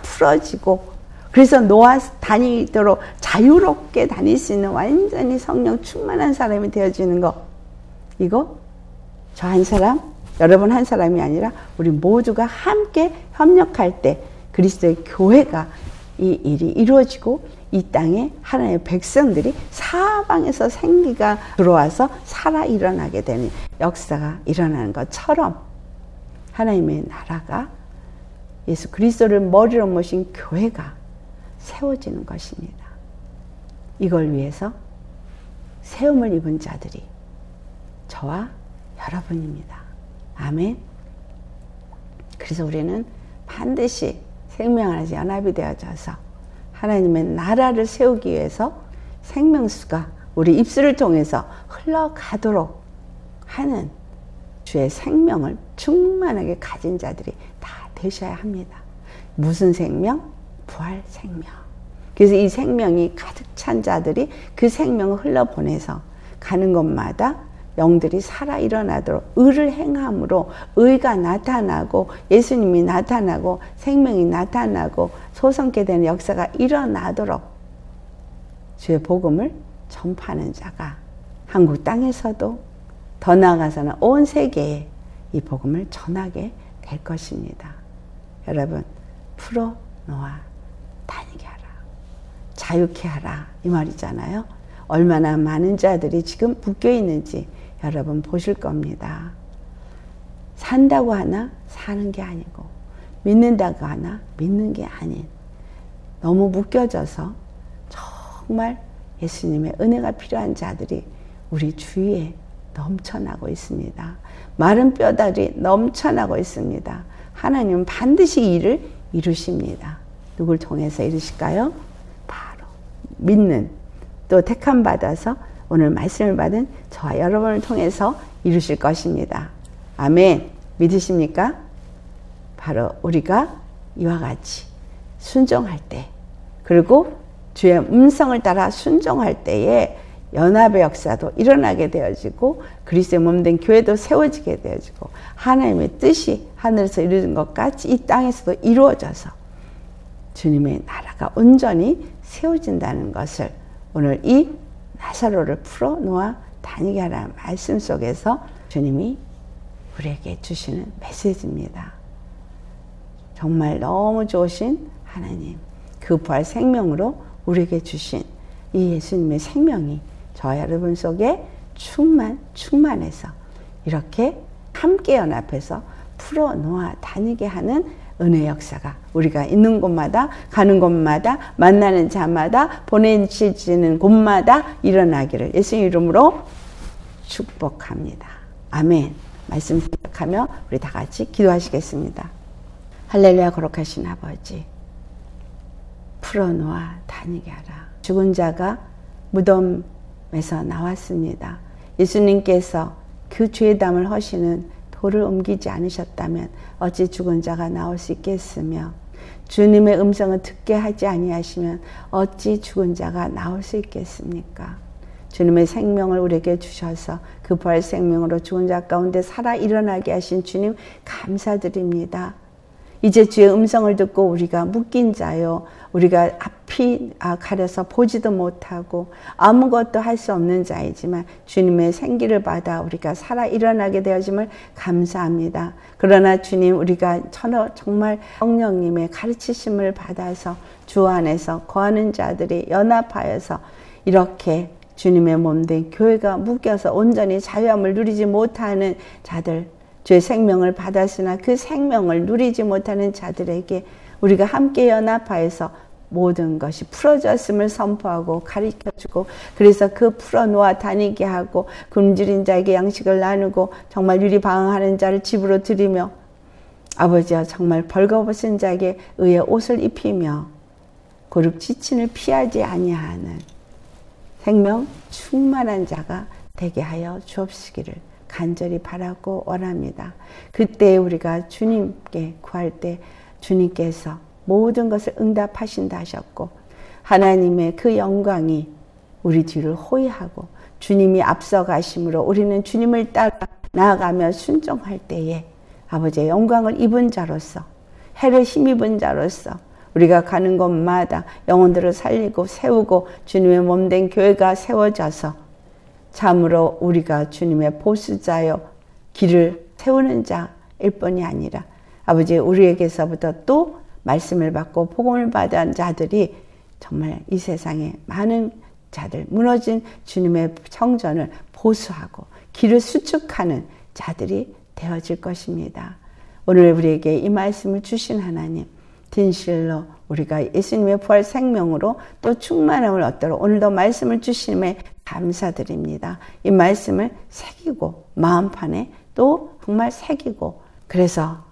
A: 풀어지고, 그래서 노아 다니도록 자유롭게 다닐 수 있는 완전히 성령 충만한 사람이 되어지는 거, 이거 저 한 사람, 여러분 한 사람이 아니라 우리 모두가 함께 협력할 때 그리스도의 교회가 이 일이 이루어지고 이 땅에 하나님의 백성들이 사방에서 생기가 들어와서 살아 일어나게 되는 역사가 일어나는 것처럼 하나님의 나라가 예수 그리스도를 머리로 모신 교회가 세워지는 것입니다. 이걸 위해서 세움을 입은 자들이 저와 여러분입니다. 아멘. 그래서 우리는 반드시 생명 안에서 연합이 되어져서 하나님의 나라를 세우기 위해서 생명수가 우리 입술을 통해서 흘러가도록 하는 주의 생명을 충만하게 가진 자들이 다 되셔야 합니다. 무슨 생명? 부활 생명. 그래서 이 생명이 가득 찬 자들이 그 생명을 흘러보내서 가는 곳마다 영들이 살아 일어나도록 의를 행함으로 의가 나타나고 예수님이 나타나고 생명이 나타나고 소성케 되는 역사가 일어나도록 주의 복음을 전파하는 자가 한국 땅에서도 더 나아가서는 온 세계에 이 복음을 전하게 될 것입니다. 여러분, 풀어놓아 다니게 하라, 자유케 하라, 이 말이잖아요. 얼마나 많은 자들이 지금 묶여 있는지 여러분 보실 겁니다. 산다고 하나 사는 게 아니고, 믿는다고 하나 믿는 게 아닌, 너무 묶여져서 정말 예수님의 은혜가 필요한 자들이 우리 주위에 넘쳐나고 있습니다. 마른 뼈다리 넘쳐나고 있습니다. 하나님은 반드시 이 일을 이루십니다. 누굴 통해서 이루실까요? 바로 믿는, 또 택함 받아서 오늘 말씀을 받은 저와 여러분을 통해서 이루실 것입니다. 아멘. 믿으십니까? 바로 우리가 이와 같이 순종할 때, 그리고 주의 음성을 따라 순종할 때에 연합의 역사도 일어나게 되어지고 그리스도의 몸된 교회도 세워지게 되어지고 하나님의 뜻이 하늘에서 이루어진 것 같이 이 땅에서도 이루어져서 주님의 나라가 온전히 세워진다는 것을 오늘 이 나사로를 풀어놓아 다니게 하라는 말씀 속에서 주님이 우리에게 주시는 메시지입니다. 정말 너무 좋으신 하나님, 그 부활 생명으로 우리에게 주신 이 예수님의 생명이 저와 여러분 속에 충만해서 이렇게 함께 연합해서 풀어놓아 다니게 하는 은혜 역사가 우리가 있는 곳마다, 가는 곳마다, 만나는 자마다, 보내지는 곳마다 일어나기를 예수님 이름으로 축복합니다. 아멘. 말씀 생각하며 우리 다 같이 기도하시겠습니다. 할렐루야. 거룩하신 아버지, 풀어놓아 다니게 하라. 죽은 자가 무덤에서 나왔습니다. 예수님께서 그 죄담을 허시는 돌을 옮기지 않으셨다면 어찌 죽은 자가 나올 수 있겠으며, 주님의 음성을 듣게 하지 아니하시면 어찌 죽은 자가 나올 수 있겠습니까? 주님의 생명을 우리에게 주셔서 그 부활 생명으로 죽은 자 가운데 살아 일어나게 하신 주님 감사드립니다. 이제 주의 음성을 듣고 우리가 묶인 자요, 우리가 앞이 가려서 보지도 못하고 아무것도 할 수 없는 자이지만 주님의 생기를 받아 우리가 살아 일어나게 되어짐을 감사합니다. 그러나 주님, 우리가 정말 성령님의 가르치심을 받아서 주 안에서 거하는 자들이 연합하여서 이렇게 주님의 몸된 교회가 묶여서 온전히 자유함을 누리지 못하는 자들, 주의 생명을 받았으나 그 생명을 누리지 못하는 자들에게 우리가 함께 연합하여서 모든 것이 풀어졌음을 선포하고 가르쳐주고, 그래서 그 풀어놓아 다니게 하고, 굶주린 자에게 양식을 나누고, 정말 유리방황하는 자를 집으로 들이며, 아버지여 정말 벌거벗은 자에게 의의 옷을 입히며 고륙 지친을 피하지 아니하는 생명 충만한 자가 되게 하여 주옵시기를 간절히 바라고 원합니다. 그때 우리가 주님께 구할 때 주님께서 모든 것을 응답하신다 하셨고, 하나님의 그 영광이 우리 뒤를 호위하고 주님이 앞서가심으로 우리는 주님을 따라 나아가며 순종할 때에 아버지의 영광을 입은 자로서, 해를 힘입은 자로서 우리가 가는 곳마다 영혼들을 살리고 세우고 주님의 몸된 교회가 세워져서 참으로 우리가 주님의 보수자여 길을 세우는 자일 뿐이 아니라 아버지 우리에게서부터 또 말씀을 받고 복음을 받은 자들이 정말 이 세상에 많은 자들, 무너진 주님의 성전을 보수하고 길을 수축하는 자들이 되어질 것입니다. 오늘 우리에게 이 말씀을 주신 하나님, 진실로 우리가 예수님의 부활 생명으로 또 충만함을 얻도록 오늘도 말씀을 주심에 감사드립니다. 이 말씀을 새기고 마음판에 또 정말 새기고, 그래서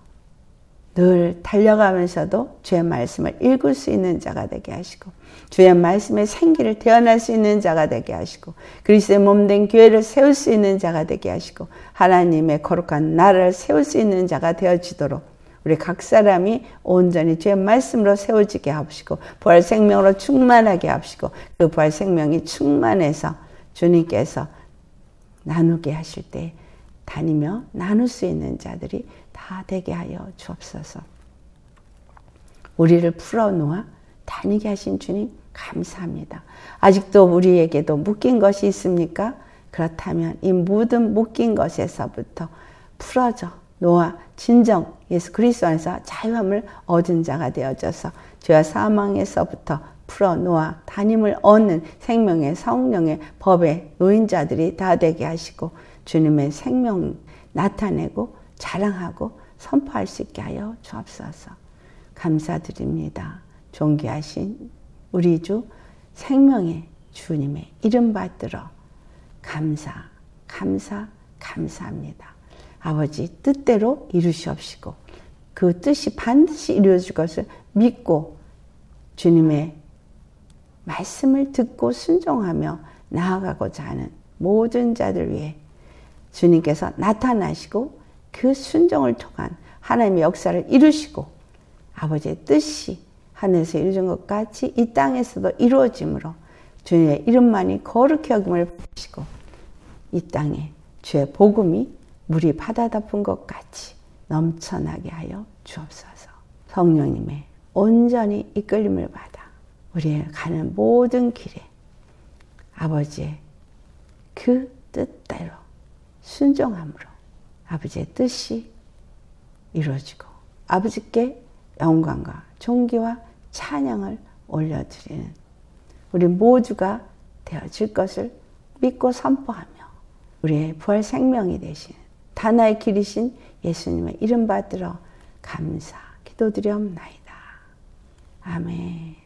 A: 늘 달려가면서도 주의 말씀을 읽을 수 있는 자가 되게 하시고, 주의 말씀의 생기를 태어날 수 있는 자가 되게 하시고, 그리스도의 몸된 교회를 세울 수 있는 자가 되게 하시고, 하나님의 거룩한 나라를 세울 수 있는 자가 되어지도록 우리 각 사람이 온전히 주의 말씀으로 세워지게 하시고 부활 생명으로 충만하게 하시고, 그 부활 생명이 충만해서 주님께서 나누게 하실 때 다니며 나눌 수 있는 자들이 다 되게 하여 주옵소서. 우리를 풀어놓아 다니게 하신 주님 감사합니다. 아직도 우리에게도 묶인 것이 있습니까? 그렇다면 이 모든 묶인 것에서부터 풀어져 놓아 진정 예수 그리스도 안에서 자유함을 얻은 자가 되어져서 죄와 사망에서부터 풀어놓아 담임을 얻는 생명의 성령의 법에 놓인 자들이 다 되게 하시고 주님의 생명 나타내고 자랑하고 선포할 수 있게 하여 주옵소서. 감사드립니다. 존귀하신 우리 주 생명의 주님의 이름 받들어 감사합니다. 아버지 뜻대로 이루시옵시고 그 뜻이 반드시 이루어질 것을 믿고 주님의 말씀을 듣고 순종하며 나아가고자 하는 모든 자들 위해 주님께서 나타나시고 그 순종을 통한 하나님의 역사를 이루시고 아버지의 뜻이 하늘에서 이루어진 것 같이 이 땅에서도 이루어짐으로 주님의 이름만이 거룩히 여김을 받으시고 이 땅에 주의 복음이 물이 바다 덮은 것 같이 넘쳐나게 하여 주옵소서. 성령님의 온전히 이끌림을 받아 우리의 가는 모든 길에 아버지의 그 뜻대로 순종함으로 아버지의 뜻이 이루어지고 아버지께 영광과 존귀와 찬양을 올려드리는 우리 모두가 되어질 것을 믿고 선포하며 우리의 부활 생명이 되신 다나의 길이신 예수님의 이름 받들어 감사 기도드리옵나이다. 아멘.